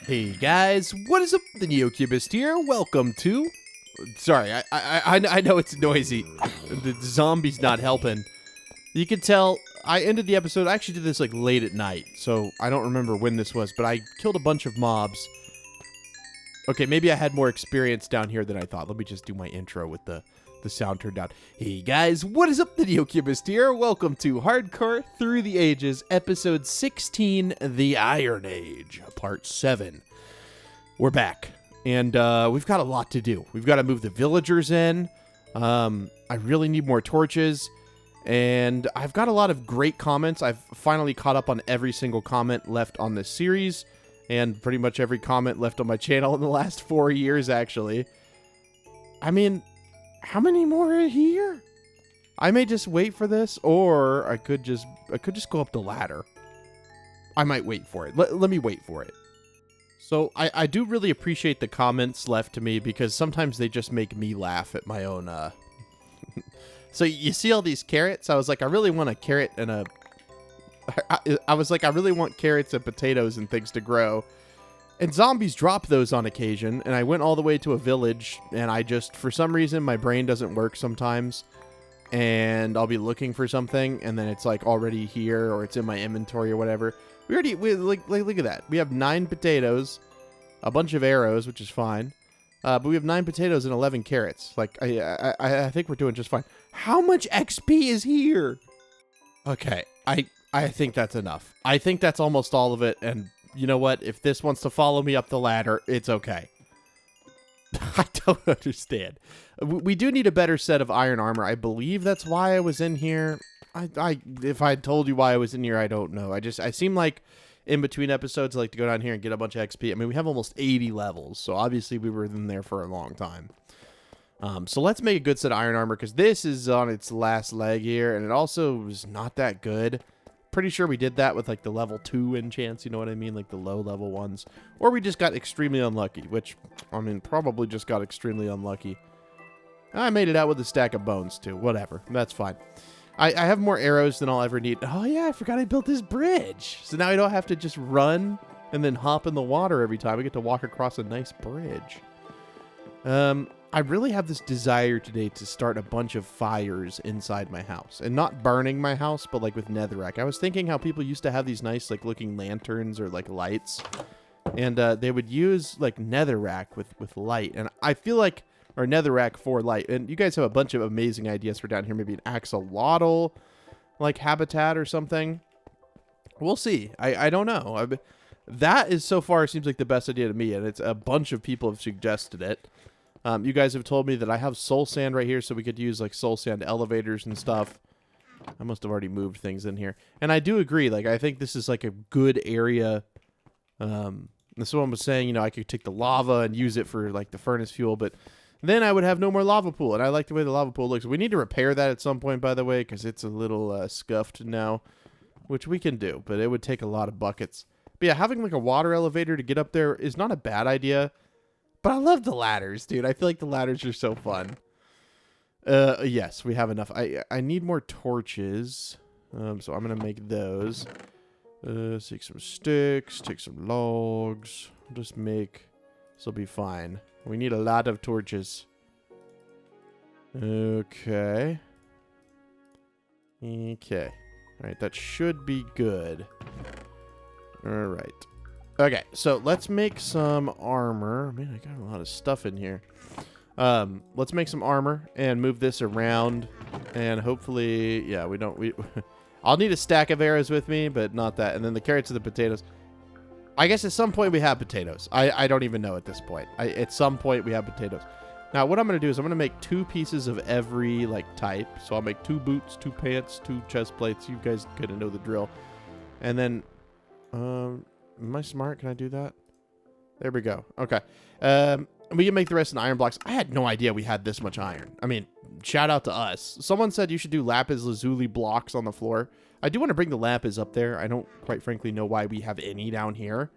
Hey guys, what is up? The NeoCubist here. Welcome to... Sorry, I know it's noisy. The zombie's not helping. You can tell I ended the episode. I actually did this like late at night, so I don't remember when this was, but I killed a bunch of mobs. Okay, maybe I had more experience down here than I thought. Let me just do my intro with the sound turned down. Hey guys, what is up? The NeoCubist here. Welcome to Hardcore Through the Ages, episode 16, The Iron Age, part 7. We're back, and we've got a lot to do. We've got to move the villagers in. I really need more torches, and I've got a lot of great comments. I've finally caught up on every single comment left on this series, and pretty much every comment left on my channel in the last 4 years, actually. I mean... how many more are here? I may just wait for this, or I could just go up the ladder. I might wait for it. Let me wait for it. So I do really appreciate the comments left to me because sometimes they just make me laugh at my own. So you see all these carrots? I was like, I really want a carrot and a. I was like, I really want carrots and potatoes and things to grow. And zombies drop those on occasion, and I went all the way to a village, and I just, for some reason, my brain doesn't work sometimes, and I'll be looking for something, and then it's, like, already here, or it's in my inventory or whatever. Look at that. We have 9 potatoes, a bunch of arrows, which is fine, but we have 9 potatoes and 11 carrots. Like, I think we're doing just fine. How much XP is here? Okay, I think that's enough. I think that's almost all of it, and... you know what? If this wants to follow me up the ladder, it's okay. I don't understand. We do need a better set of iron armor. I believe that's why I was in here. If I told you why I was in here, I don't know. I seem like in between episodes, I like to go down here and get a bunch of XP. I mean, we have almost 80 levels, so obviously we were in there for a long time. So let's make a good set of iron armor, because this is on its last leg here, and it also was not that good. Pretty sure we did that with like the level 2 enchants, you know what I mean? Like the low level ones. Or we just got extremely unlucky, which, I mean, probably just got extremely unlucky. I made it out with a stack of bones too. Whatever. That's fine. I have more arrows than I'll ever need. Oh yeah, I forgot I built this bridge. So now I don't have to just run and then hop in the water every time. I get to walk across a nice bridge. I really have this desire today to start a bunch of fires inside my house. And not burning my house, but like with netherrack. I was thinking how people used to have these nice like looking lanterns or like lights. And they would use like netherrack with light. And I feel like, or netherrack for light. And you guys have a bunch of amazing ideas for down here. Maybe an axolotl like habitat or something. We'll see. I don't know. That is so far seems like the best idea to me. And it's a bunch of people have suggested it. You guys have told me that I have soul sand right here, so we could use like soul sand elevators and stuff. I must have already moved things in here. And I do agree, like, I think this is like a good area. This one was saying, you know, I could take the lava and use it for like the furnace fuel, but then I would have no more lava pool. And I like the way the lava pool looks. We need to repair that at some point, by the way, because it's a little scuffed now, which we can do, but it would take a lot of buckets. But yeah, having like a water elevator to get up there is not a bad idea. But I love the ladders, dude. I feel like the ladders are so fun. Yes, we have enough. I need more torches. So I'm going to make those. Take some sticks. Take some logs. Just make... this will be fine. We need a lot of torches. Okay. Okay. Alright, that should be good. Alright. Okay, so let's make some armor. Man, I got a lot of stuff in here. Let's make some armor and move this around. And hopefully, yeah, I'll need a stack of arrows with me, but not that. And then the carrots and the potatoes. I guess at some point we have potatoes. I don't even know at this point. At some point we have potatoes. Now, what I'm going to do is I'm going to make 2 pieces of every, like, type. So I'll make 2 boots, 2 pants, 2 chest plates. You guys kind of know the drill. And then, am I smart? Can I do that? There we go. Okay. We can make the rest in iron blocks. I had no idea we had this much iron. I mean, shout out to us. Someone said you should do lapis lazuli blocks on the floor. I do want to bring the lapis up there. I don't quite frankly know why we have any down here.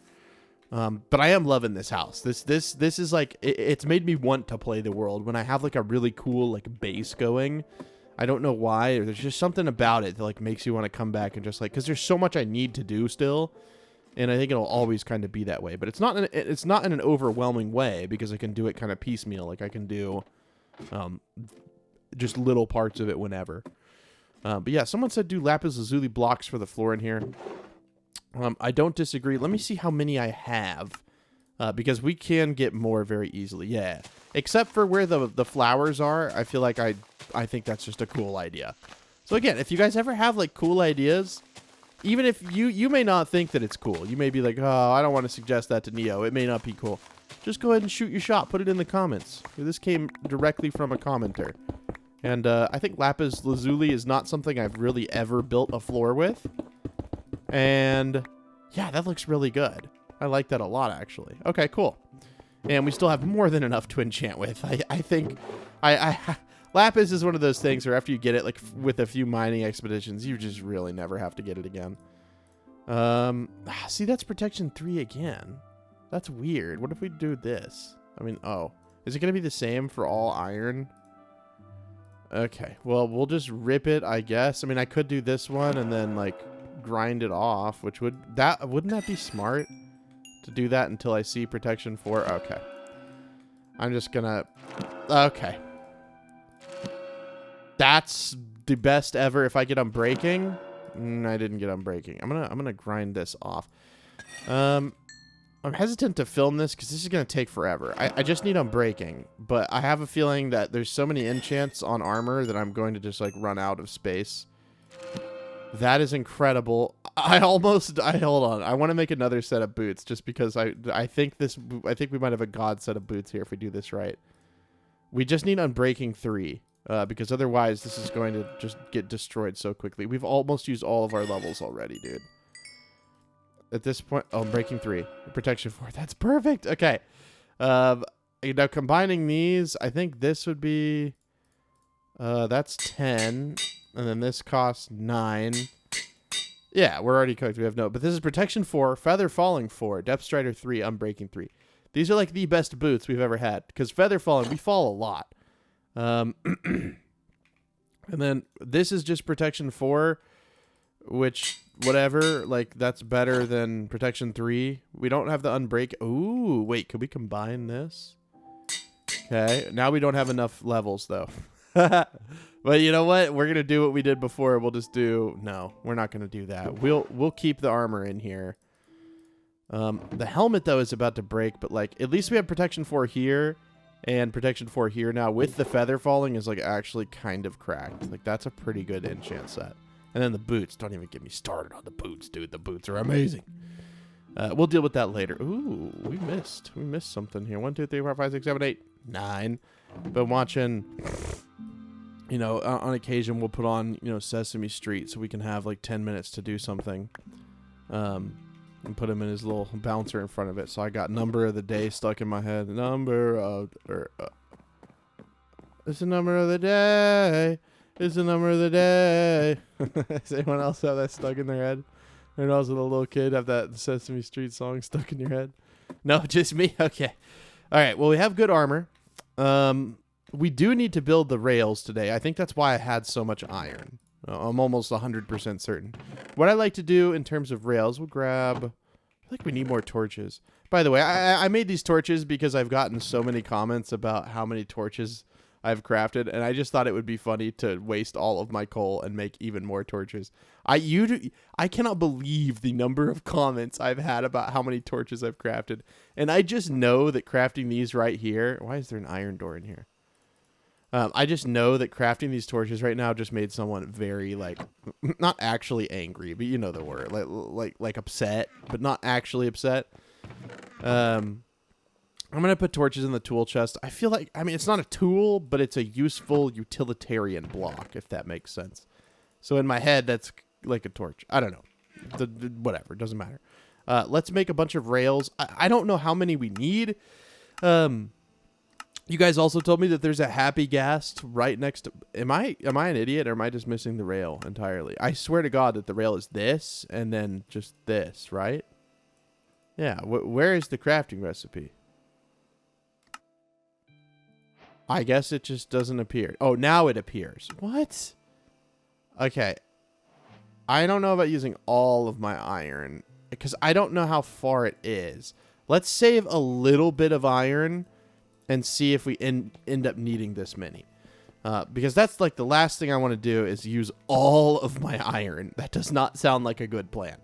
But I am loving this house. This is like, it's made me want to play the world when I have like a really cool like base going. I don't know why. There's just something about it that like makes you want to come back and just like, because there's so much I need to do still. And I think it'll always kind of be that way. But it's not in an overwhelming way because I can do it kind of piecemeal. Like I can do just little parts of it whenever. But yeah, someone said do lapis lazuli blocks for the floor in here. I don't disagree. Let me see how many I have. Because we can get more very easily. Yeah. Except for where the flowers are, I feel like I think that's just a cool idea. So again, if you guys ever have like cool ideas, even if you may not think that it's cool. You may be like, oh, I don't want to suggest that to Neo. It may not be cool. Just go ahead and shoot your shot. Put it in the comments. This came directly from a commenter. And I think lapis lazuli is not something I've really ever built a floor with. And yeah, that looks really good. I like that a lot, actually. Okay, cool. And we still have more than enough to enchant with. I think lapis is one of those things where after you get it, like with a few mining expeditions, you just really never have to get it again. See, that's protection 3 again. That's weird. What if we do this? I mean, oh, is it going to be the same for all iron? Okay, well, we'll just rip it, I guess. I mean, I could do this one and then like grind it off, which wouldn't that be smart? To do that until I see protection 4. Okay. I'm just gonna... Okay. That's the best ever if I get unbreaking. I didn't get unbreaking. I'm gonna grind this off. I'm hesitant to film this because this is gonna take forever. I just need unbreaking, but I have a feeling that there's so many enchants on armor that I'm going to just like run out of space. That is incredible. Hold on. I want to make another set of boots just because I think we might have a god set of boots here if we do this right. We just need unbreaking 3 because otherwise this is going to just get destroyed so quickly. We've almost used all of our levels already, dude. At this point, oh, unbreaking 3, protection 4. That's perfect. Okay. Now combining these, I think this would be that's 10. And then this costs 9. Yeah, we're already cooked. We have no. But this is protection 4, feather falling 4, depth strider 3, unbreaking 3. These are like the best boots we've ever had because feather falling, we fall a lot. And then this is just protection 4, which whatever, like that's better than protection 3. We don't have the unbreak. Ooh, wait, could we combine this? Okay, now we don't have enough levels though. But you know what? We're gonna do what we did before. We'll just do no. We're not gonna do that. We'll keep the armor in here. The helmet though is about to break, but like at least we have protection 4 here and protection 4 here now. With the feather falling is like actually kind of cracked. Like that's a pretty good enchant set. And then the boots. Don't even get me started on the boots, dude. The boots are amazing. We'll deal with that later. Ooh, we missed. We missed something here. 1, 2, 3, 4, 5, 6, 7, 8, 9. Been watching. You know, on occasion we'll put on, you know, Sesame Street so we can have like 10 minutes to do something. And put him in his little bouncer in front of it. So I got number of the day stuck in my head. It's the number of the day. It's the number of the day. Does anyone else have that stuck in their head? Or else with a little kid have that Sesame Street song stuck in your head? No, just me? Okay. All right. Well, we have good armor. We do need to build the rails today. I think that's why I had so much iron. I'm almost 100% certain. What I like to do in terms of rails, we'll grab... I feel like we need more torches. By the way, I made these torches because I've gotten so many comments about how many torches I've crafted, and I just thought it would be funny to waste all of my coal and make even more torches. I cannot believe the number of comments I've had about how many torches I've crafted. And I just know that crafting these right here... Why is there an iron door in here? I just know that crafting these torches right now just made someone very, like, not actually angry, but you know the word, like upset, but not actually upset. I'm going to put torches in the tool chest. I feel like, I mean, it's not a tool, but it's a useful utilitarian block, if that makes sense. So in my head, that's like a torch. I don't know. Whatever, it doesn't matter. Let's make a bunch of rails. I don't know how many we need. You guys also told me that there's a happy ghast right next to... Am I an idiot, or am I just missing the rail entirely? I swear to God that the rail is this, and then just this, right? Yeah, where is the crafting recipe? I guess it just doesn't appear. Oh, now it appears. What? Okay. I don't know about using all of my iron. because I don't know how far it is. Let's save a little bit of iron and see if we end up needing this many. Because that's like the last thing I want to do is use all of my iron. That does not sound like a good plan.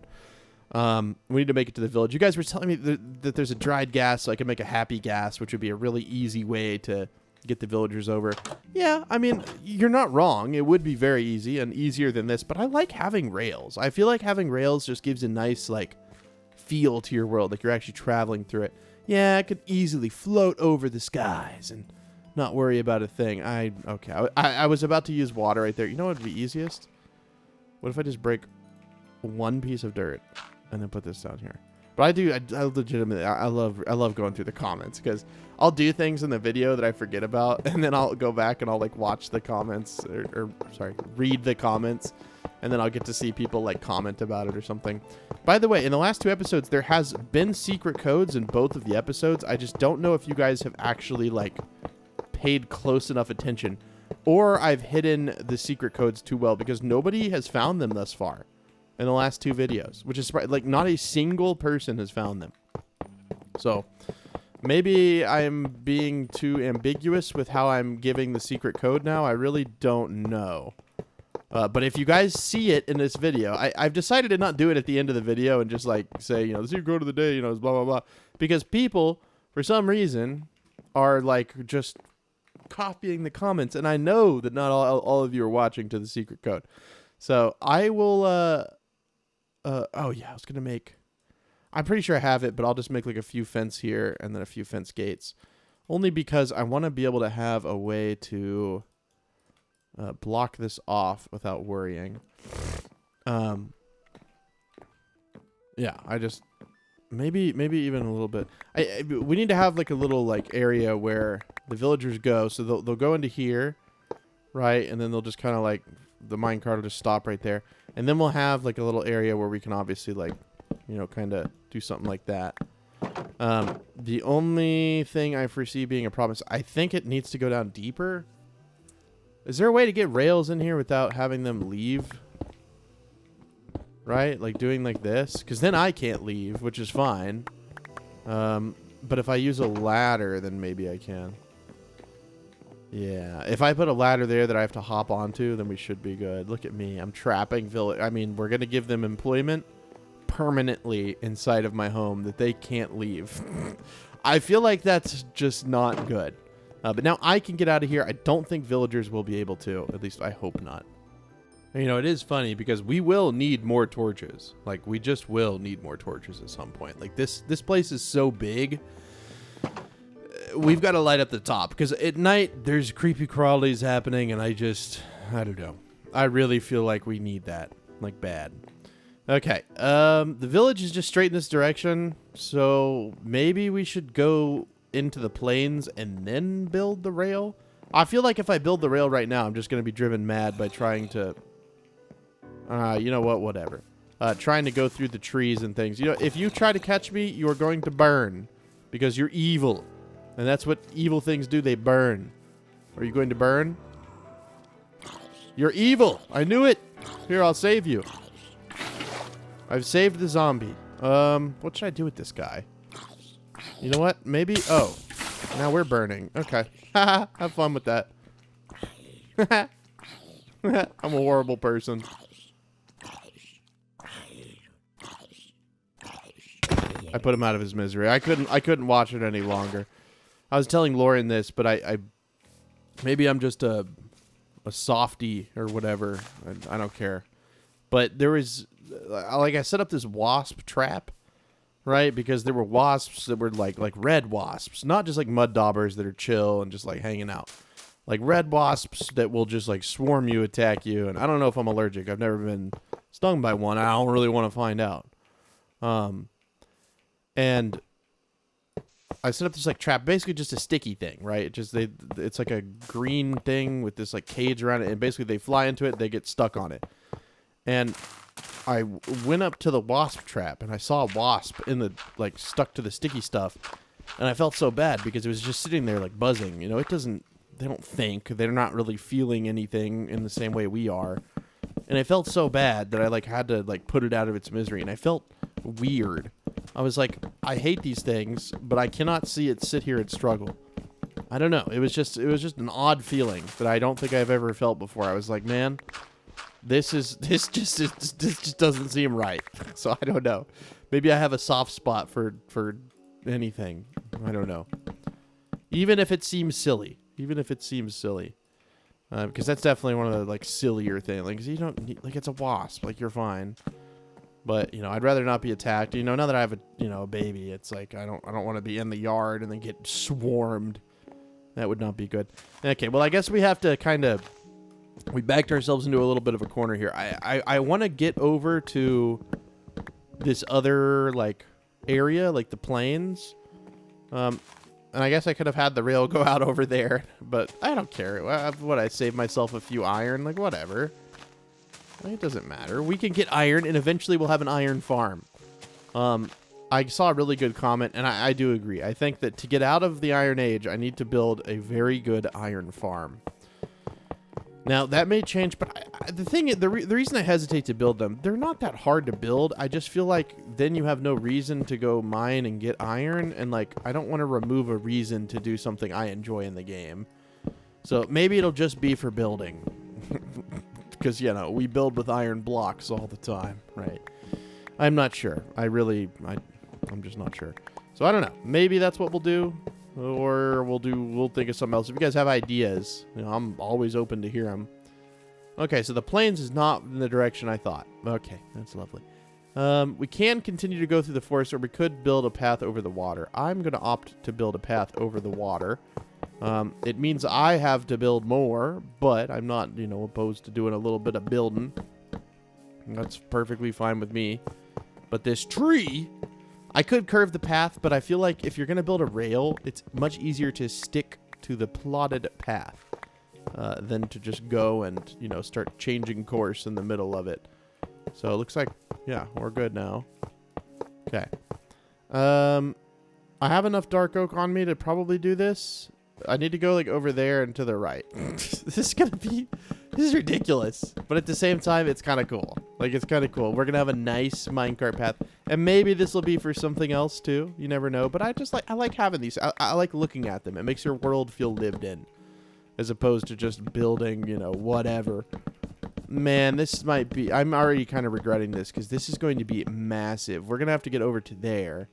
We need to make it to the village. You guys were telling me that there's a dried gas, so I can make a happy gas, which would be a really easy way to get the villagers over. Yeah, I mean, you're not wrong. It would be very easy and easier than this, but I like having rails. I feel like having rails just gives a nice, like, feel to your world, like you're actually traveling through it. Yeah, I could easily float over the skies and not worry about a thing. Okay, I was about to use water right there. You know what would be easiest? What if I just break one piece of dirt and then put this down here? But I legitimately, I love going through the comments, because I'll do things in the video that I forget about, and then I'll go back and I'll like watch the comments, or sorry, read the comments, and then I'll get to see people like comment about it or something. By the way, in the last 2 episodes, there has been secret codes in both of the episodes. I just don't know if you guys have actually like paid close enough attention, or I've hidden the secret codes too well, because nobody has found them thus far in the last 2 videos, which is like not a single person has found them. So maybe I'm being too ambiguous with how I'm giving the secret code now. I really don't know. But if you guys see it in this video, I've decided to not do it at the end of the video and just like say, you know, the secret code of the day, you know, is blah, blah, blah. Because people, for some reason, are like just copying the comments. And I know that not all of you are watching to the secret code. So I will, oh yeah, I was going to make, I'm pretty sure I have it, but I'll just make like a few fence here and then a few fence gates. Only because I want to be able to have a way to block this off without worrying. Yeah, I just, maybe even a little bit. We need to have like a little like area where the villagers go. So they'll go into here, right? And then they'll just kind of like, the minecart will just stop right there. And then we'll have like a little area where we can obviously like, you know, kind of do something like that. The only thing I foresee being a problem is I think it needs to go down deeper. Is there a way to get rails in here without having them leave? Right? Like doing like this? Because then I can't leave, which is fine. But if I use a ladder, then maybe I can. Yeah, if I put a ladder there that I have to hop onto, then we should be good. Look at me. I'm trapping village. I mean, we're going to give them employment permanently inside of my home that they can't leave. I feel like that's just not good. But now I can get out of here. I don't think villagers will be able to. At least I hope not. And, you know, it is funny because we will need more torches. Like, we just will need more torches at some point. Like, this place is so big. We've got to light up the top, because at night there's creepy crawlies happening, and I don't know. I really feel like we need that, like bad. Okay, the village is just straight in this direction, so maybe we should go into the plains and then build the rail. I feel like if I build the rail right now, I'm just going to be driven mad by trying to, you know what, whatever. Trying to go through the trees and things. You know, if you try to catch me, you are going to burn, because you're evil. And that's what evil things do. They burn. Are you going to burn? You're evil. I knew it. Here, I'll save you. I've saved the zombie. What should I do with this guy? You know what? Maybe... Oh. Now we're burning. Okay. Have fun with that. I'm a horrible person. I put him out of his misery. I couldn't watch it any longer. I was telling Lauren this, but I maybe I'm just a softie or whatever. I don't care. But there was, like, I set up this wasp trap, right? Because there were wasps that were like red wasps, not just like mud daubers that are chill and just like hanging out. Like red wasps that will just like swarm you, attack you. And I don't know if I'm allergic. I've never been stung by one. I don't really want to find out. And I set up this like trap, basically just a sticky thing, right? It's like a green thing with this like cage around it, and basically they fly into it, they get stuck on it. And I went up to the wasp trap, and I saw a wasp in the like stuck to the sticky stuff, and I felt so bad because it was just sitting there like buzzing. You know, they don't think, they're not really feeling anything in the same way we are, and I felt so bad that I like had to like put it out of its misery, and I felt weird. I was like, I hate these things, but I cannot see it sit here and struggle. I don't know. It was just an odd feeling that I don't think I've ever felt before. I was like, man, this just doesn't seem right. So I don't know. Maybe I have a soft spot for anything. I don't know. Even if it seems silly. Because that's definitely one of the like sillier things. Like you don't need, like it's a wasp. Like you're fine. But you know, I'd rather not be attacked. You know, now that I have a baby, it's like I don't want to be in the yard and then get swarmed. That would not be good. Okay, well I guess we have to we backed ourselves into a little bit of a corner here. I want to get over to this other like area, like the plains. And I guess I could have had the rail go out over there, but I don't care. What, I saved myself a few iron, like whatever. It doesn't matter. We can get iron, and eventually we'll have an iron farm. I saw a really good comment, and I do agree. I think that to get out of the Iron Age, I need to build a very good iron farm. Now, that may change, but the reason I hesitate to build them, they're not that hard to build. I just feel like then you have no reason to go mine and get iron, and like I don't want to remove a reason to do something I enjoy in the game. So maybe it'll just be for building. Because, you know, we build with iron blocks all the time, right? I'm not sure. I'm just not sure. So I don't know. Maybe that's what we'll do. Or we'll think of something else. If you guys have ideas, you know, I'm always open to hear them. Okay, so the plains is not in the direction I thought. Okay, that's lovely. We can continue to go through the forest, or we could build a path over the water. I'm going to opt to build a path over the water. It means I have to build more, but I'm not, you know, opposed to doing a little bit of building. That's perfectly fine with me. But this tree... I could curve the path, but I feel like if you're going to build a rail, it's much easier to stick to the plotted path than to just go and, you know, start changing course in the middle of it. So it looks like, yeah, we're good now. Okay. I have enough dark oak on me to probably do this. I need to go like over there and to the right. This is ridiculous. But at the same time, it's kind of cool. Like, it's kind of cool. We're going to have a nice minecart path. And maybe this will be for something else too. You never know. But I like having these. I like looking at them. It makes your world feel lived in. As opposed to just building, you know, whatever. Man, this might be... I'm already kind of regretting this because this is going to be massive. We're going to have to get over to there.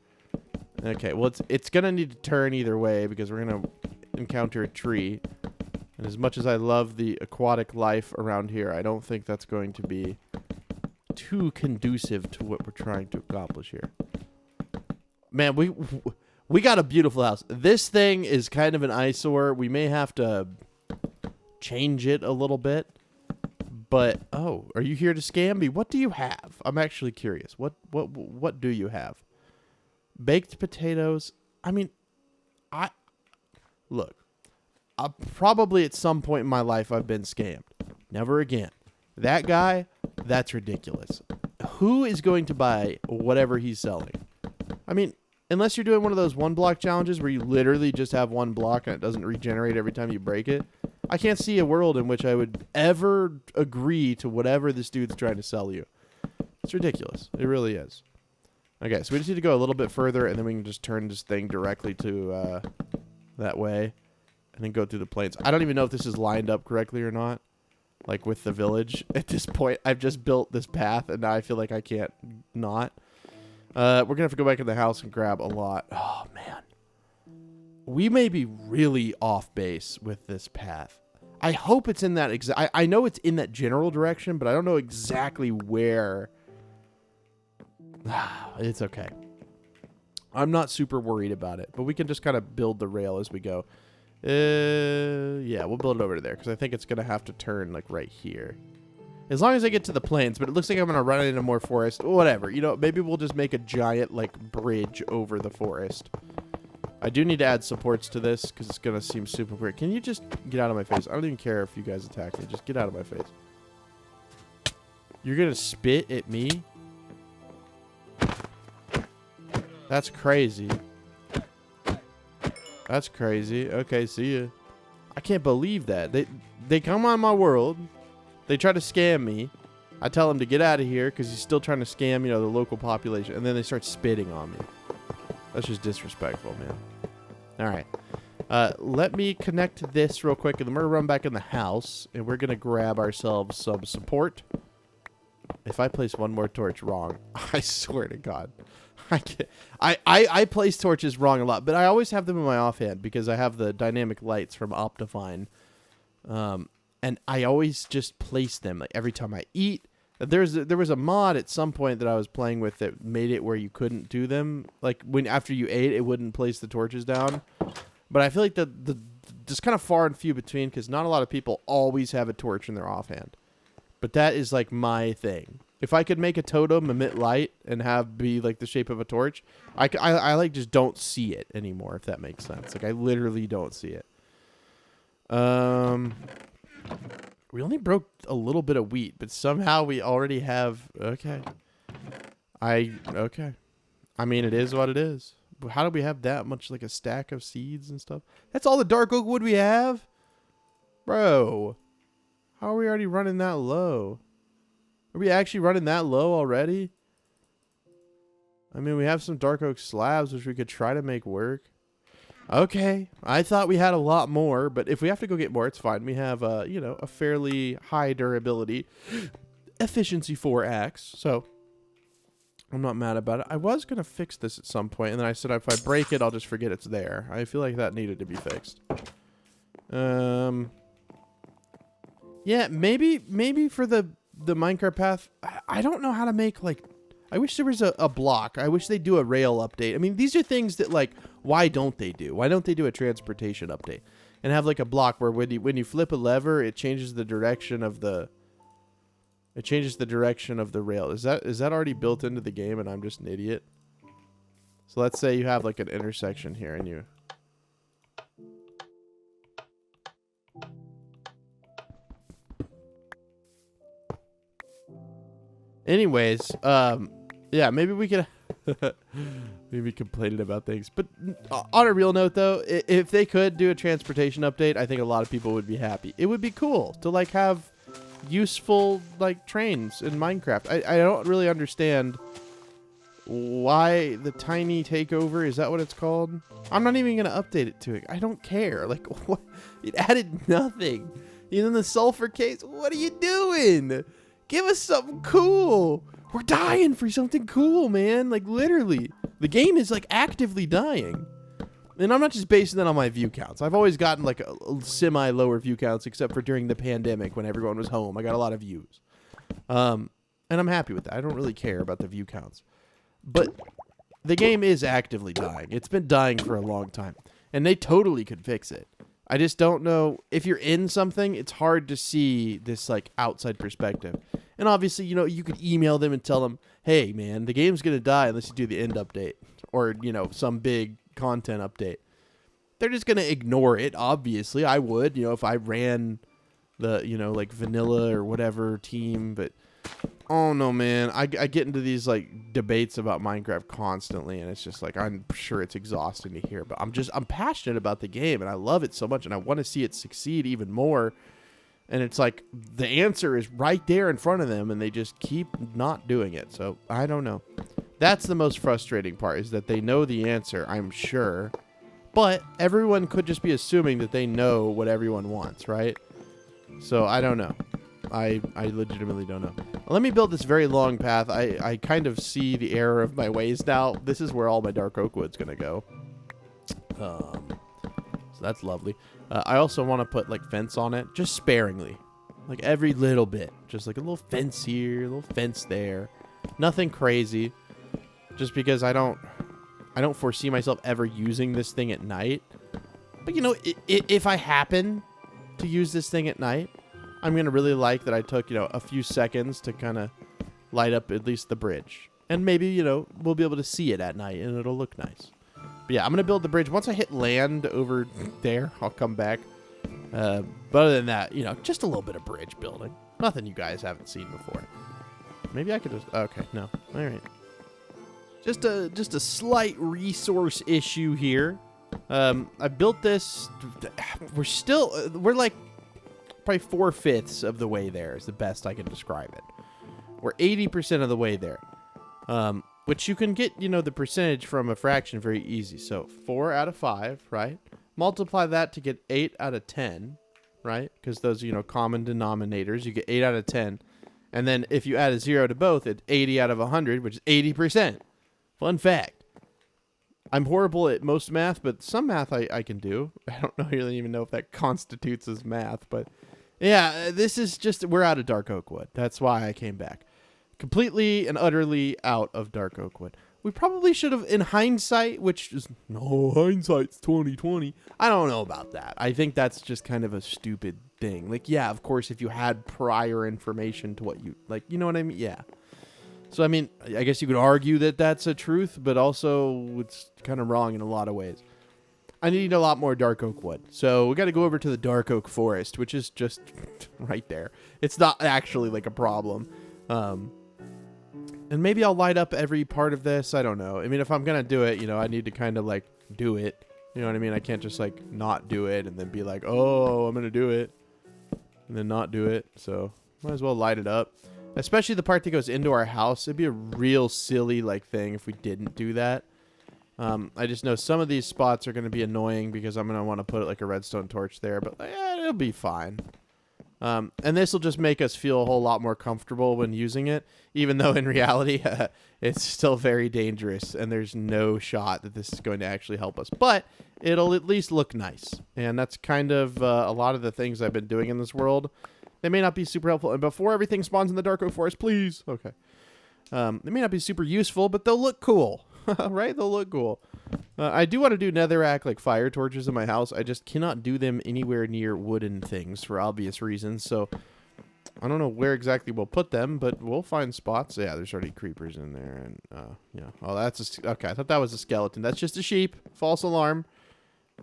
Okay, well, it's going to need to turn either way because we're going to encounter a tree. And as much as I love the aquatic life around here, I don't think that's going to be too conducive to what we're trying to accomplish here. Man, we got a beautiful house. This thing is kind of an eyesore. We may have to change it a little bit. But, oh, are you here to scam me? What do you have? I'm actually curious. What do you have? Baked potatoes. I mean, look, probably at some point in my life I've been scammed. Never again. That guy, that's ridiculous. Who is going to buy whatever he's selling? I mean, unless you're doing one of those one block challenges where you literally just have one block and it doesn't regenerate every time you break it. I can't see a world in which I would ever agree to whatever this dude's trying to sell you. It's ridiculous. It really is. Okay, so we just need to go a little bit further, and then we can just turn this thing directly to that way, and then go through the plains. I don't even know if this is lined up correctly or not, like with the village. At this point, I've just built this path, and now I feel like I can't not. We're going to have to go back in the house and grab a lot. Oh, man. We may be really off base with this path. I hope it's in that exact... I know it's in that general direction, but I don't know exactly where. It's okay. I'm not super worried about it, but we can just kind of build the rail as we go. Yeah, we'll build it over there, because I think it's going to have to turn, like, right here. As long as I get to the plains, but it looks like I'm going to run into more forest. Whatever. You know, maybe we'll just make a giant, like, bridge over the forest. I do need to add supports to this because it's going to seem super weird. Can you just get out of my face? I don't even care if you guys attack me. Just get out of my face. You're going to spit at me? That's crazy. That's crazy. Okay, see ya. I can't believe that. They come on my world. They try to scam me. I tell him to get out of here because he's still trying to scam, the local population. And then they start spitting on me. That's just disrespectful, man. All right. Let me connect this real quick, and then we're going to run back in the house, and we're going to grab ourselves some support. If I place one more torch wrong, I swear to God. I place torches wrong a lot, but I always have them in my offhand because I have the dynamic lights from Optifine. And I always just place them like every time I eat. There was a mod at some point that I was playing with that made it where you couldn't do them. Like after you ate, it wouldn't place the torches down. But I feel like the just kind of far and few between because not a lot of people always have a torch in their offhand. But that is like my thing. If I could make a totem emit light and be like the shape of a torch, I like just don't see it anymore. If that makes sense. Like I literally don't see it. We only broke a little bit of wheat, but somehow we already have... Okay. Okay. I mean, it is what it is. But how do we have that much, like a stack of seeds and stuff? That's all the dark oak wood we have? Bro. How are we already running that low? Are we actually running that low already? I mean, we have some dark oak slabs, which we could try to make work. Okay, I thought we had a lot more, but if we have to go get more, it's fine. We have, a fairly high durability, efficiency 4 axe, so I'm not mad about it. I was going to fix this at some point, and then I said if I break it, I'll just forget it's there. I feel like that needed to be fixed. Yeah, maybe for the Minecraft path, I don't know how to make, like... I wish there was a block. I wish they'd do a rail update. I mean, these are things that, like, why don't they do? Why don't they do a transportation update? And have, like, a block where when you flip a lever, it changes the direction of the... It changes the direction of the rail. Is that already built into the game and I'm just an idiot? So let's say you have, like, an intersection here and you... Anyways, yeah, maybe we could maybe complaining about things. But on a real note, though, if they could do a transportation update, I think a lot of people would be happy. It would be cool to, like, have useful, like, trains in Minecraft. I don't really understand why the tiny takeover, is that what it's called? I'm not even going to update it to it. I don't care. Like, what? It added nothing. Even the sulfur case, what are you doing? Give us something cool. We're dying for something cool, man. Like, literally. The game is, like, actively dying. And I'm not just basing that on my view counts. I've always gotten, like, a semi-lower view counts, except for during the pandemic when everyone was home. I got a lot of views. And I'm happy with that. I don't really care about the view counts. But the game is actively dying. It's been dying for a long time. And they totally could fix it. I just don't know. If you're in something, it's hard to see this, like, outside perspective. And obviously, you could email them and tell them, hey, man, the game's going to die unless you do the end update. Or, some big content update. They're just going to ignore it, obviously. I would, if I ran the, like, vanilla or whatever team. But, oh, no, man. I get into these, like, debates about Minecraft constantly. And it's just, like, I'm sure it's exhausting to hear. But I'm passionate about the game. And I love it so much. And I want to see it succeed even more. And it's like the answer is right there in front of them, and they just keep not doing it. So I don't know. That's the most frustrating part, is that they know the answer, I'm sure. But everyone could just be assuming that they know what everyone wants, right? So I don't know. I legitimately don't know. Let me build this very long path. I kind of see the error of my ways now. This is where all my dark oak wood's going to go. So that's lovely. I also want to put, like, fence on it, just sparingly. Like, every little bit. Just, like, a little fence here, a little fence there. Nothing crazy. Just because I don't foresee myself ever using this thing at night. But, if I happen to use this thing at night, I'm going to really like that I took, a few seconds to kind of light up at least the bridge. And maybe, we'll be able to see it at night, and it'll look nice. But yeah, I'm going to build the bridge. Once I hit land over there, I'll come back. But other than that, just a little bit of bridge building. Nothing you guys haven't seen before. Maybe I could just... Okay, no. All right. Just a slight resource issue here. I built this... We're like probably 4/5 of the way there is the best I can describe it. We're 80% of the way there. Which you can get, the percentage from a fraction very easy. So 4 out of 5, right? Multiply that to get 8 out of 10, right? Because those are, common denominators. You get 8 out of 10. And then if you add a 0 to both, it's 80 out of 100, which is 80%. Fun fact. I'm horrible at most math, but some math I can do. I don't really even know if that constitutes as math. But yeah, this is just, we're out of Dark Oakwood. That's why I came back. Completely and utterly out of Dark Oakwood. We probably should have, in hindsight, which is, no, hindsight's 2020. I don't know about that. I think that's just kind of a stupid thing. Like, yeah, of course, if you had prior information to what you, like, you know what I mean? Yeah. So, I mean, I guess you could argue that that's a truth, but also it's kind of wrong in a lot of ways. I need a lot more Dark Oak wood. So we got to go over to the Dark Oak Forest, which is just right there. It's not actually like a problem. And maybe I'll light up every part of this. I don't know. I mean, if I'm going to do it, I need to kind of like do it. You know what I mean? I can't just like not do it and then be like, oh, I'm going to do it and then not do it. So might as well light it up. Especially the part that goes into our house. It'd be a real silly like thing if we didn't do that. I just know some of these spots are going to be annoying because I'm going to want to put like a redstone torch there, but it'll be fine. And this will just make us feel a whole lot more comfortable when using it, even though in reality, it's still very dangerous and there's no shot that this is going to actually help us, but it'll at least look nice. And that's kind of a lot of the things I've been doing in this world. They may not be super helpful. And before everything spawns in the Dark Oak Forest, please. Okay. They may not be super useful, but they'll look cool. Right? They'll look cool. I do want to do netherrack like fire torches in my house. I just cannot do them anywhere near wooden things for obvious reasons. So I don't know where exactly we'll put them, but we'll find spots. Yeah, there's already creepers in there. And yeah. Oh, that's okay. I thought that was a skeleton. That's just a sheep. False alarm.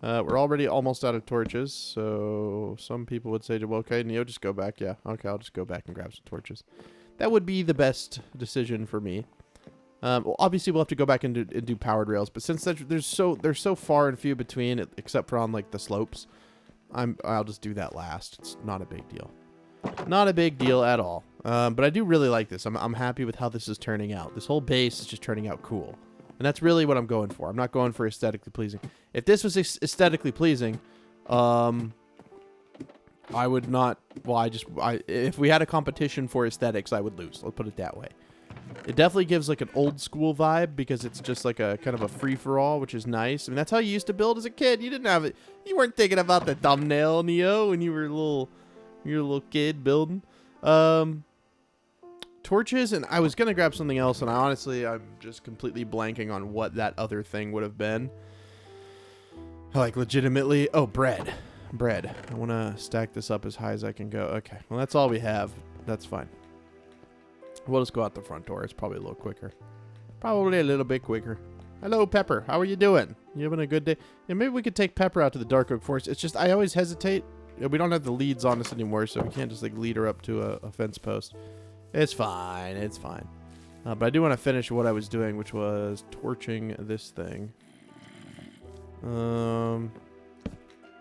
We're already almost out of torches, so some people would say, well, okay, Neo, just go back. Yeah, okay, I'll just go back and grab some torches. That would be the best decision for me. Well, obviously, we'll have to go back and do powered rails, but since they're so far and few between, except for on like the slopes, I'll just do that last. It's not a big deal. Not a big deal at all. But I do really like this. I'm happy with how this is turning out. This whole base is just turning out cool. And that's really what I'm going for. I'm not going for aesthetically pleasing. If this was aesthetically pleasing, I would not. Well, if we had a competition for aesthetics, I would lose. Let's put it that way. It definitely gives like an old school vibe because it's just like a kind of a free for all, which is nice. I mean, that's how you used to build as a kid. You didn't have it. You weren't thinking about the thumbnail, Neo, when you were a little kid building. Torches, and I was gonna grab something else, and I'm just completely blanking on what that other thing would have been. Like legitimately, oh, bread. I want to stack this up as high as I can go. Okay, well that's all we have. That's fine. We'll just go out the front door. It's probably a little quicker. Probably a little bit quicker. Hello, Pepper. How are you doing? You having a good day? Yeah, maybe we could take Pepper out to the Dark Oak Forest. It's just I always hesitate. We don't have the leads on us anymore, so we can't just like lead her up to a fence post. It's fine. It's fine. But I do want to finish what I was doing, which was torching this thing.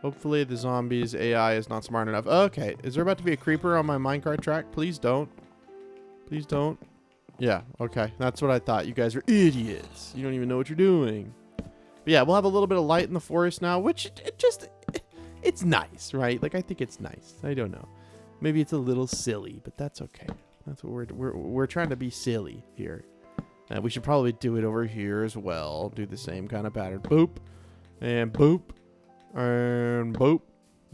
Hopefully the zombies AI is not smart enough. Okay. Is there about to be a creeper on my minecart track? Please don't. Please don't. Yeah. Okay. That's what I thought. You guys are idiots. You don't even know what you're doing. But yeah, we'll have a little bit of light in the forest now, which it's nice, right? Like, I think it's nice. I don't know. Maybe it's a little silly, but that's okay. That's what we're trying to be silly here. We should probably do it over here as well. Do the same kind of pattern. Boop. And boop. And boop.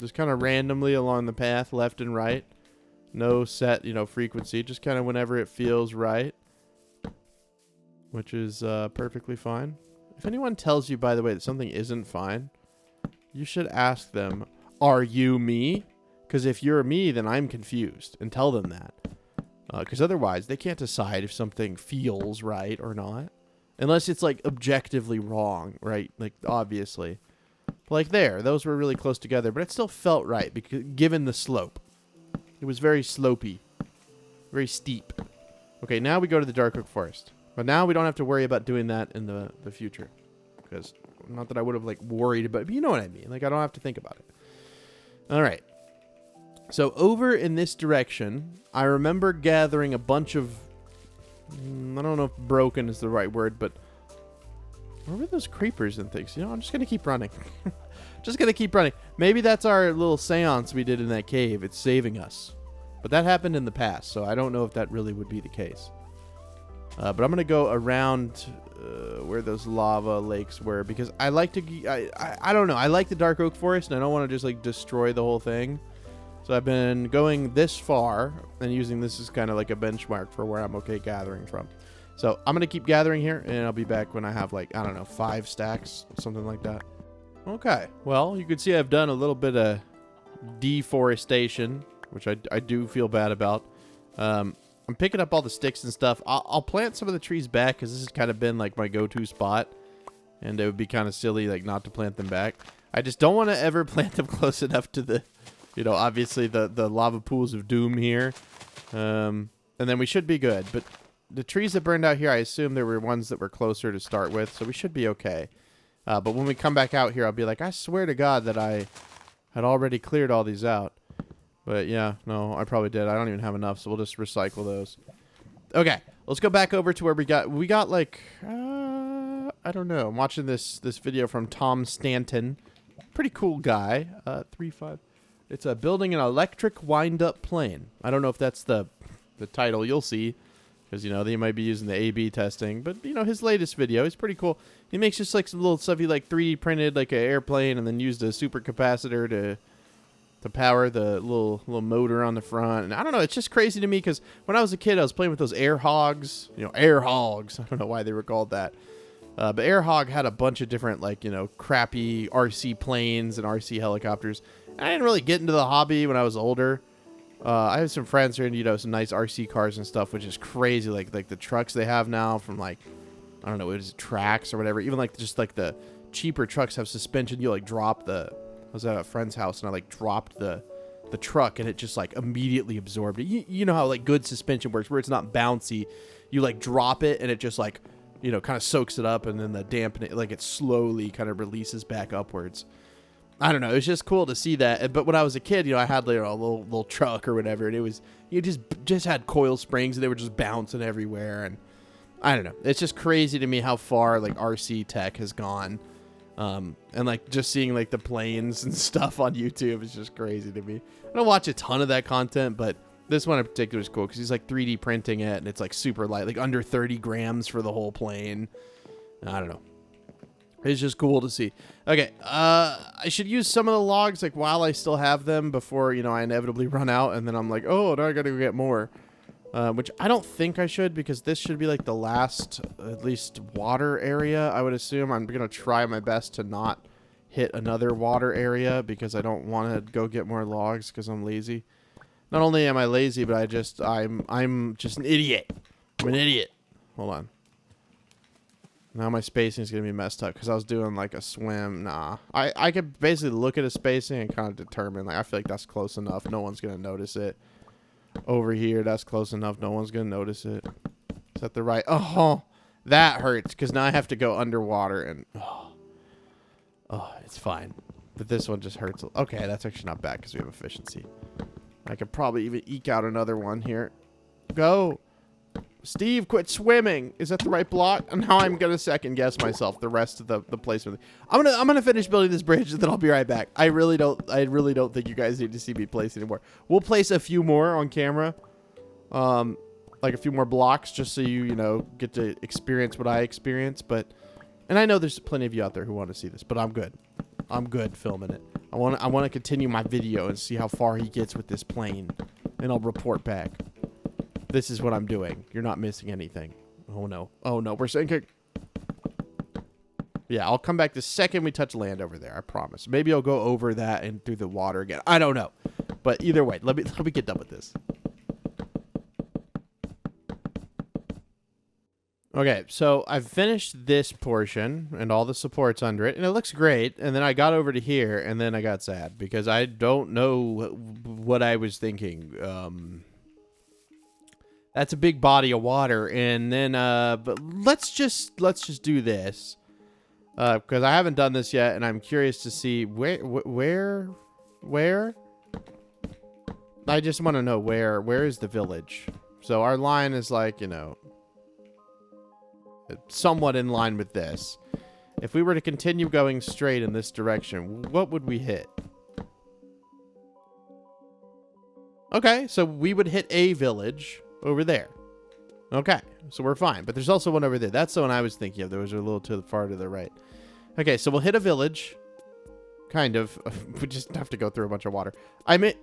Just kind of randomly along the path, left and right. No set, frequency. Just kind of whenever it feels right. Which is perfectly fine. If anyone tells you, by the way, that something isn't fine, you should ask them, are you me? Because if you're me, then I'm confused. And tell them that. Because otherwise, they can't decide if something feels right or not. Unless it's, like, objectively wrong, right? Like, obviously. Like there, those were really close together. But it still felt right, because given the slope. It was very slopey. Very steep. Okay, now we go to the Dark Oak Forest. But now we don't have to worry about doing that in the future. Because, not that I would have, like, worried about it. But you know what I mean. Like, I don't have to think about it. Alright. So over in this direction, I remember gathering a bunch of I don't know if broken is the right word, but where were those creepers and things? You know, I'm just going to keep running. Just going to keep running. Maybe that's our little seance we did in that cave. It's saving us. But that happened in the past, so I don't know if that really would be the case. But I'm going to go around where those lava lakes were, because I like to... I don't know. I like the dark oak forest, and I don't want to just, like, destroy the whole thing. So I've been going this far and using this as kind of like a benchmark for where I'm okay gathering from. So I'm going to keep gathering here, and I'll be back when I have, like, I don't know, 5 stacks, something like that. Okay. Well, you can see I've done a little bit of deforestation, which I do feel bad about. I'm picking up all the sticks and stuff. I'll plant some of the trees back, because this has kind of been, like, my go-to spot. And it would be kind of silly, like, not to plant them back. I just don't want to ever plant them close enough to the, you know, obviously the lava pools of doom here. And then we should be good. But the trees that burned out here, I assume there were ones that were closer to start with, so we should be okay. But when we come back out here, I'll be like, I swear to God that I had already cleared all these out. But yeah, no, I probably did. I don't even have enough, so we'll just recycle those. Okay, let's go back over to where we got like, I don't know. I'm watching this video from Tom Stanton. Pretty cool guy. 3.5. It's building an electric wind-up plane. I don't know if that's the title you'll see, because, you know, they might be using the A/B testing. But, you know, his latest video is pretty cool. He makes just, like, some little stuff. He, like, 3D printed, like, an airplane and then used a supercapacitor to power the little motor on the front. And I don't know. It's just crazy to me, because when I was a kid, I was playing with those air hogs. You know, air hogs. I don't know why they were called that. But Air Hog had a bunch of different, like, you know, crappy RC planes and RC helicopters. I didn't really get into the hobby when I was older. I have some friends who are into, you know, some nice RC cars and stuff, which is crazy. Like the trucks they have now from, like, I don't know, what is it, Tracks or whatever. Even, like, just, like, the cheaper trucks have suspension. You, like, drop the... I was at a friend's house, and I, like, dropped the truck, and it just, like, immediately absorbed it. You know how, like, good suspension works, where it's not bouncy. You, like, drop it, and it just, like, you know, kind of soaks it up, and then the dampen it, like, it slowly kind of releases back upwards. I don't know. It was just cool to see that. But when I was a kid, you know, I had, like, a little truck or whatever, and it was, you just had coil springs, and they were just bouncing everywhere. And I don't know. It's just crazy to me how far, like, RC tech has gone. And, like, just seeing, like, the planes and stuff on YouTube is just crazy to me. I don't watch a ton of that content, but this one in particular is cool because he's, like, 3D printing it, and it's, like, super light, like, under 30 grams for the whole plane. I don't know. It's just cool to see. Okay, I should use some of the logs, like, while I still have them before, you know, I inevitably run out, and then I'm like, oh, now I gotta go get more. Which I don't think I should, because this should be, like, the last, at least, water area, I would assume. I'm gonna try my best to not hit another water area, because I don't want to go get more logs, because I'm lazy. Not only am I lazy, but I'm just an idiot. I'm an idiot. Hold on. Now my spacing is going to be messed up because I was doing, like, a swim. Nah. I could basically look at a spacing and kind of determine, like, I feel like that's close enough. No one's going to notice it. Over here, that's close enough. No one's going to notice it. Is that the right? Oh, that hurts because now I have to go underwater and... Oh, it's fine. But this one just hurts. Okay, that's actually not bad because we have efficiency. I could probably even eke out another one here. Go. Steve, quit swimming. Is that the right block? And now I'm gonna second guess myself the rest of the placement. I'm gonna finish building this bridge and then I'll be right back. I really don't think you guys need to see me place anymore. We'll place a few more on camera. Like a few more blocks just so you know, get to experience what I experience, but and I know there's plenty of you out there who want to see this, but I'm good. I'm good filming it. I want to continue my video and see how far he gets with this plane, and I'll report back. This is what I'm doing. You're not missing anything. Oh no. Oh no, we're sinking. Yeah, I'll come back the second we touch land over there. I promise. Maybe I'll go over that and through the water again. I don't know. But either way, let me get done with this. Okay, so I've finished this portion and all the supports under it, and it looks great. And then I got over to here, and then I got sad because I don't know what I was thinking. That's a big body of water, and then but let's just do this because I haven't done this yet, and I'm curious to see where. I just want to know where is the village. So our line is like, you know, somewhat in line with this. If we were to continue going straight in this direction, what would we hit? Okay, so we would hit a village over there. Okay, so we're fine. But there's also one over there. That's the one I was thinking of. There was a little too far to the right. Okay, so we'll hit a village. Kind of. We just have to go through a bunch of water. I mean,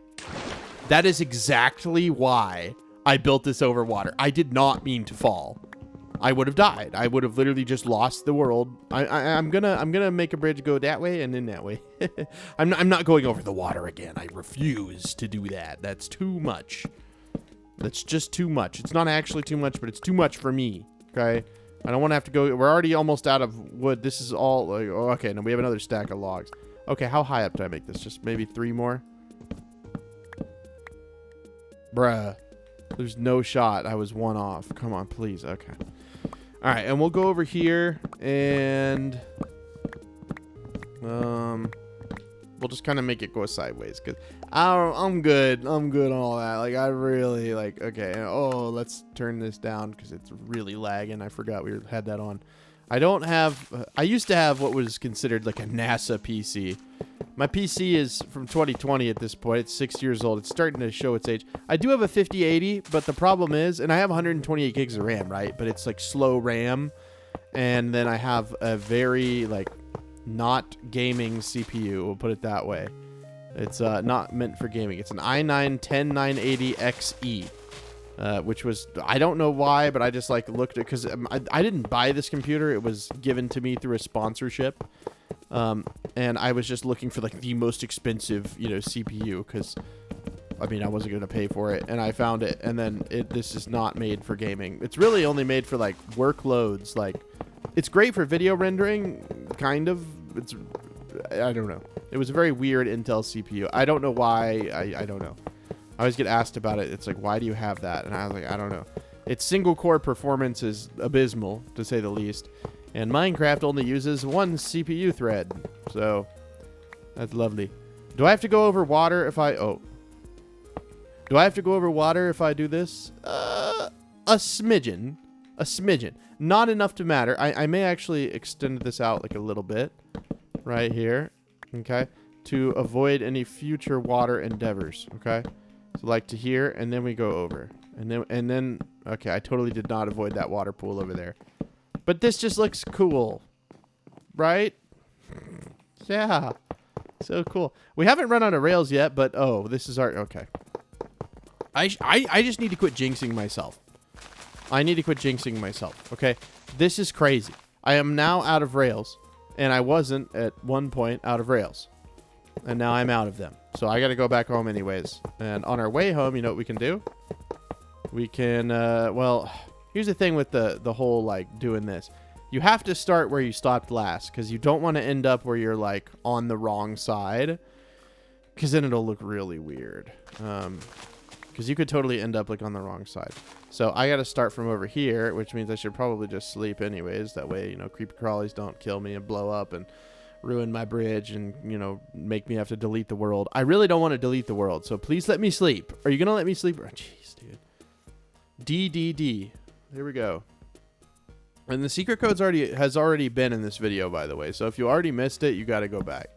that is exactly why I built this over water. I did not mean to fall. I would have died. I would have literally just lost the world. I'm gonna make a bridge go that way and then that way. I'm not going over the water again. I refuse to do that. That's too much. That's just too much. It's not actually too much, but it's too much for me. Okay. I don't want to have to go. We're already almost out of wood. This is all like, oh, okay. Now we have another stack of logs. Okay. How high up do I make this? Just maybe 3 more. Bruh. There's no shot. I was 1 off. Come on, please. Okay. All right, and we'll go over here, and we'll just kind of make it go sideways, because I'm good. I'm good on all that. Like, I really, like, okay. Oh, let's turn this down, because it's really lagging. I forgot we had that on. I don't have, I used to have what was considered like a NASA PC. My PC is from 2020 at this point. It's 6 years old. It's starting to show its age. I do have a 5080, but the problem is, and I have 128 gigs of RAM, right? But it's like slow RAM. And then I have a very like not gaming CPU. We'll put it that way. It's not meant for gaming. It's an i9-10980XE. Which was, I don't know why, but I just like looked at, because I didn't buy this computer. It was given to me through a sponsorship. And I was just looking for like the most expensive, you know, CPU, because I mean, I wasn't going to pay for it, and I found it. And then this is not made for gaming. It's really only made for like workloads. Like, it's great for video rendering, kind of. I don't know. It was a very weird Intel CPU. I don't know why. I don't know. I always get asked about it. It's like, why do you have that? And I was like, I don't know. Its single core performance is abysmal, to say the least. And Minecraft only uses 1 CPU thread. So, that's lovely. Do I have to go over water if I... Oh. Do I have to go over water if I do this? A smidgen. A smidgen. Not enough to matter. I may actually extend this out like a little bit. Right here. Okay. To avoid any future water endeavors. Okay. So like to here, and then we go over. And then... Okay, I totally did not avoid that water pool over there. But this just looks cool. Right? Yeah. So cool. We haven't run out of rails yet, but oh, this is our... Okay. I just need to quit jinxing myself. I need to quit jinxing myself. Okay? This is crazy. I am now out of rails, and I wasn't at one point out of rails. And now I'm out of them. So I got to go back home anyways. And on our way home, you know what we can do? We can, well... Here's the thing with the whole, like, doing this. You have to start where you stopped last, because you don't want to end up where you're, like, on the wrong side, because then it'll look really weird. Because you could totally end up, like, on the wrong side. So I got to start from over here, which means I should probably just sleep anyways. That way, you know, creepy crawlies don't kill me and blow up and ruin my bridge and, you know, make me have to delete the world. I really don't want to delete the world, so please let me sleep. Are you going to let me sleep? Oh, jeez, dude. DDD. Here we go. And the secret code's has already been in this video, by the way. So if you already missed it, you got to go back.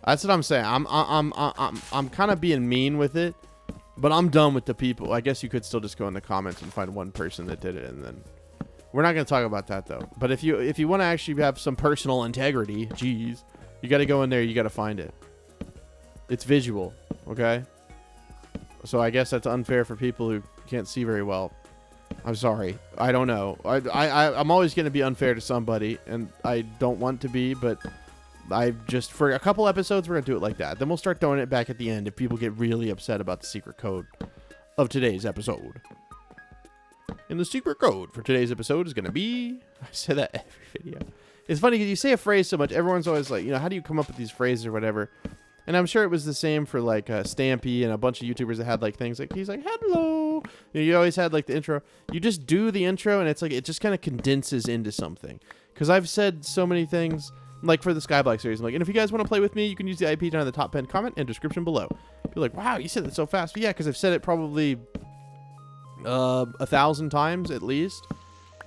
That's what I'm saying. I'm kind of being mean with it, but I'm done with the people. I guess you could still just go in the comments and find one person that did it, and then we're not going to talk about that though. But if you want to actually have some personal integrity, geez, you got to go in there. You got to find it. It's visual, okay? So I guess that's unfair for people who can't see very well. I'm sorry. I don't know. I'm always going to be unfair to somebody, and I don't want to be, but I just, for a couple episodes, we're going to do it like that. Then we'll start throwing it back at the end if people get really upset about the secret code of today's episode. And the secret code for today's episode is going to be... I say that every video. It's funny because you say a phrase so much, everyone's always like, you know, how do you come up with these phrases or whatever? And I'm sure it was the same for, like, Stampy and a bunch of YouTubers that had, like, things like, he's like, hello. You know, you always had, like, the intro. You just do the intro, and it's like, it just kind of condenses into something. Because I've said so many things, like, for the Skyblock series. I'm like, and if you guys want to play with me, you can use the IP down in the top pinned comment and description below. You're like, wow, you said that so fast. But yeah, because I've said it probably 1,000 times at least.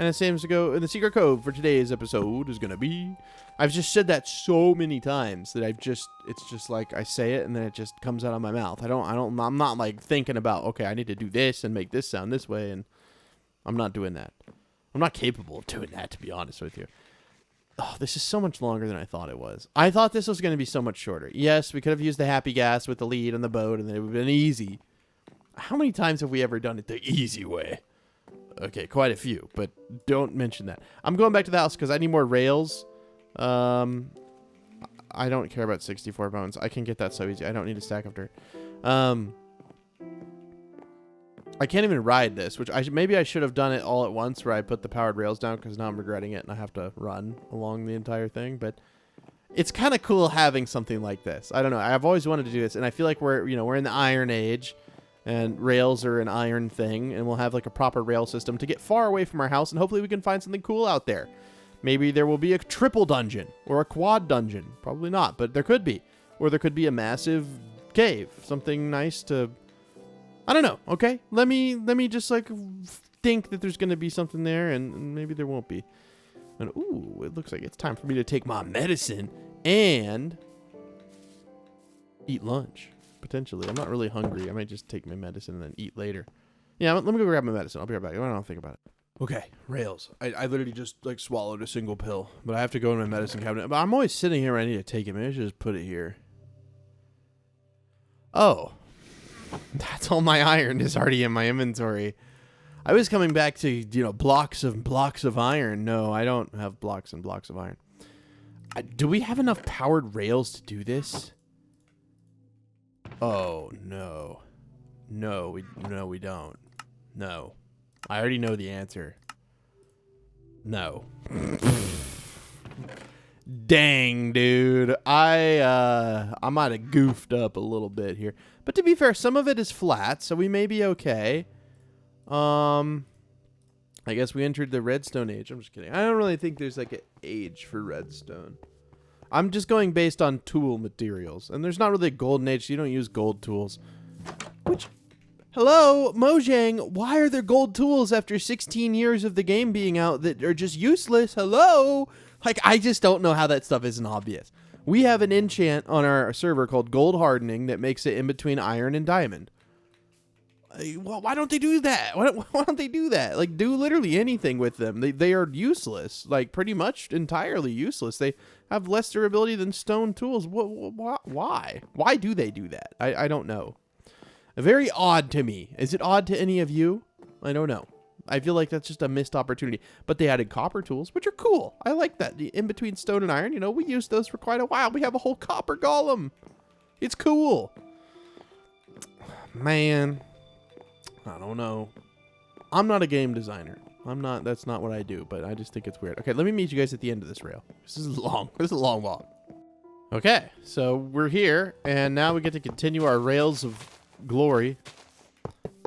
And the same as to go, and the secret code for today's episode is going to be... I've just said that so many times that it's just like I say it and then it just comes out of my mouth. I'm not like thinking about, okay, I need to do this and make this sound this way, and I'm not doing that. I'm not capable of doing that, to be honest with you. Oh, this is so much longer than I thought it was. I thought this was going to be so much shorter. Yes, we could have used the happy gas with the lead and the boat, and then it would have been easy. How many times have we ever done it the easy way? Okay, quite a few, but don't mention that. I'm going back to the house because I need more rails. I don't care about 64 bones. I can get that so easy. I don't need a stack of dirt. I can't even ride this, which maybe I should have done it all at once where I put the powered rails down because now I'm regretting it and I have to run along the entire thing. But it's kind of cool having something like this. I don't know. I've always wanted to do this, and I feel like we're in the Iron Age, and rails are an iron thing, and we'll have like a proper rail system to get far away from our house, and hopefully we can find something cool out there. Maybe there will be a triple dungeon or a quad dungeon. Probably not, but there could be. Or there could be a massive cave. Something nice to... I don't know, okay? Let me just, like, think that there's going to be something there, and maybe there won't be. And, ooh, it looks like it's time for me to take my medicine and eat lunch, potentially. I'm not really hungry. I might just take my medicine and then eat later. Yeah, let me go grab my medicine. I'll be right back. I don't think about it. Okay, rails. I literally just, like, swallowed a single pill. But I have to go in my medicine cabinet. But I'm always sitting here when I need to take it. Maybe I should just put it here. Oh. That's all my iron is already in my inventory. I was coming back to, blocks of iron. No, I don't have blocks and blocks of iron. Do we have enough powered rails to do this? Oh, no. No, we don't. No. I already know the answer. No. Dang, dude. I might have goofed up a little bit here. But to be fair, some of it is flat, so we may be okay. I guess we entered the redstone age. I'm just kidding. I don't really think there's like an age for redstone. I'm just going based on tool materials. And there's not really a golden age, so you don't use gold tools. Which... Hello, Mojang, why are there gold tools after 16 years of the game being out that are just useless? Hello? Like, I just don't know how that stuff isn't obvious. We have an enchant on our server called Gold Hardening that makes it in between iron and diamond. Well, why don't they do that? Why don't they do that? Like, do literally anything with them. They are useless. Like, pretty much entirely useless. They have less durability than stone tools. Why? Why do they do that? I don't know. Very odd to me. Is it odd to any of you? I don't know. I feel like that's just a missed opportunity. But they added copper tools, which are cool. I like that. In between stone and iron, we used those for quite a while. We have a whole copper golem. It's cool. Man, I don't know. I'm not a game designer. That's not what I do, but I just think it's weird. Okay, let me meet you guys at the end of this rail. This is long. This is a long walk. Okay, so we're here, and now we get to continue our rails of glory,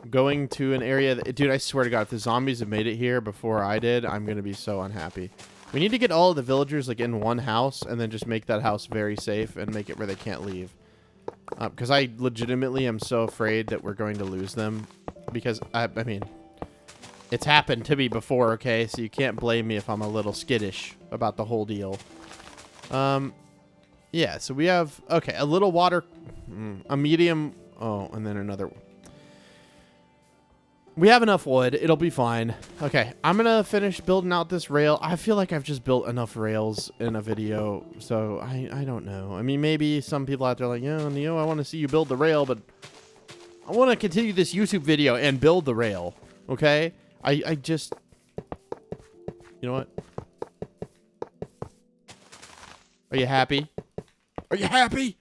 going to an area that, dude, I swear to God, if the zombies have made it here before I did, I'm gonna be so unhappy. We need to get all of the villagers like in one house and then just make that house very safe and make it where they can't leave, because I legitimately am so afraid that we're going to lose them, because I mean, it's happened to me before, okay, so you can't blame me if I'm a little skittish about the whole deal. Yeah, so we have, okay, a little water, a medium. Oh, and then another one. We have enough wood. It'll be fine. Okay, I'm going to finish building out this rail. I feel like I've just built enough rails in a video, so I don't know. I mean, maybe some people out there are like, yeah, Neo, I want to see you build the rail, but I want to continue this YouTube video and build the rail, okay? I just... You know what? Are you happy? Are you happy?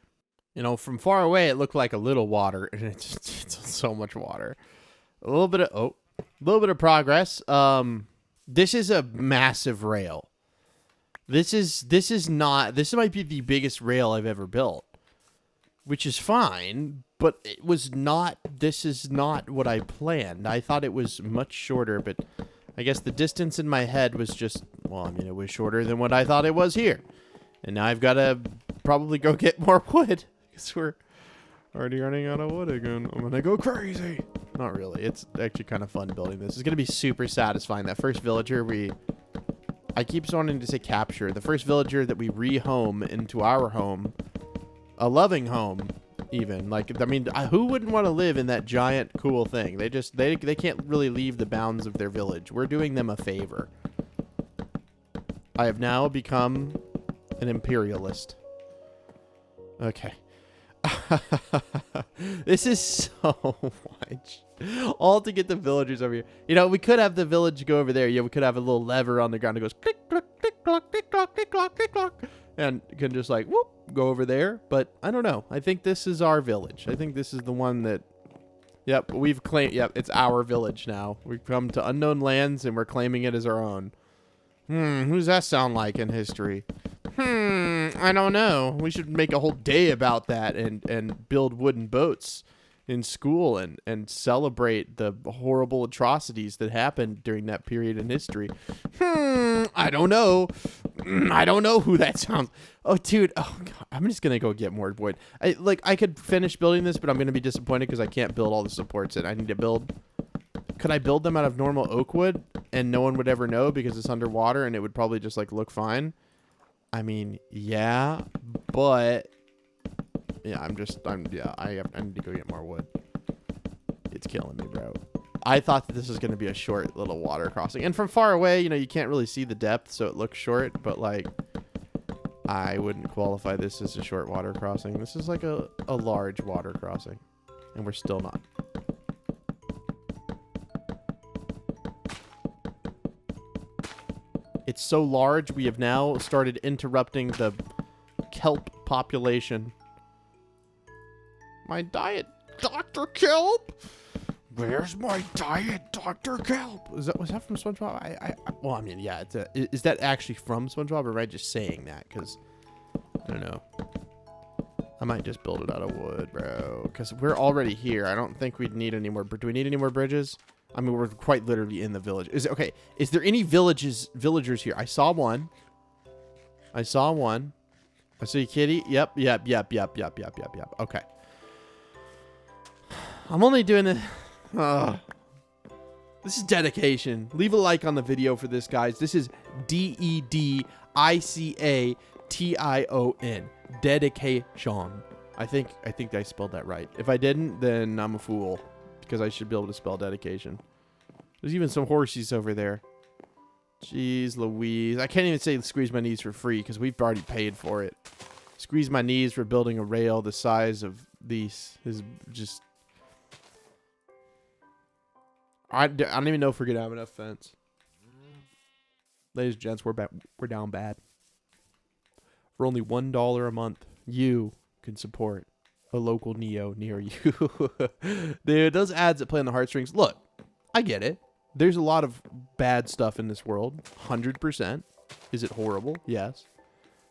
From far away, it looked like a little water, and it's so much water. A little bit of progress. This is a massive rail. This might be the biggest rail I've ever built, which is fine, but this is not what I planned. I thought it was much shorter, but I guess the distance in my head was just, well, I mean, it was shorter than what I thought it was here. And now I've got to probably go get more wood. Because we're already running out of wood again. I'm going to go crazy. not really. It's actually kind of fun building this. It's going to be super satisfying. That first villager I keep wanting to say capture. The first villager that we rehome into our home, a loving home, even. Like, I mean, who wouldn't want to live in that giant, cool thing? They can't really leave the bounds of their village. We're doing them a favor. I have now become an imperialist. Okay. This is so much. All to get the villagers over here. You know, we could have the village go over there. Yeah, we could have a little lever on the ground that goes click, click, click, clock, click, clock, click, clock, click, clock. And you can just like, whoop, go over there. But I don't know. I think this is our village. I think this is the one that, yep, we've claimed, yep, it's our village now. We've come to unknown lands and we're claiming it as our own. Who's that sound like in history? I don't know. We should make a whole day about that and build wooden boats in school and celebrate the horrible atrocities that happened during that period in history. I don't know. I don't know who that sounds. Oh, dude. Oh, God. I'm just going to go get more wood. I could finish building this, but I'm going to be disappointed because I can't build all the supports that I need to build. Could I build them out of normal oak wood and no one would ever know because it's underwater and it would probably just like look fine? I mean, yeah, but yeah, I need to go get more wood. It's killing me, bro. I thought that this was going to be a short little water crossing. And from far away, you know, you can't really see the depth, so it looks short, but like I wouldn't qualify this as a short water crossing. This is like a large water crossing, and we're still not. It's so large, we have now started interrupting the kelp population. My diet, Dr. Kelp? Where's my diet, Dr. Kelp? Was that from SpongeBob? Well, I mean, yeah. Is that actually from SpongeBob, or am I just saying that? Because, I don't know. I might just build it out of wood, bro. Because we're already here. I don't think we'd need any more. Do we need any more bridges? I mean, we're quite literally in the village. Is there any villagers here? I saw one. I see kitty. Yep. Okay. I'm only doing it. This is dedication. Leave a like on the video for this, guys. This is DEDICATION. Dedication. I think I spelled that right. If I didn't, then I'm a fool. Because I should be able to spell dedication. There's even some horsies over there. Jeez Louise. I can't even say squeeze my knees for free because we've already paid for it. Squeeze my knees for building a rail the size of these is just... I don't even know if we're going to have enough fence. Ladies and gents, we're down bad. For only $1 a month, you can support a local Neo near you. Dude, those ads that play on the heartstrings. Look, I get it. There's a lot of bad stuff in this world. 100%. Is it horrible? Yes.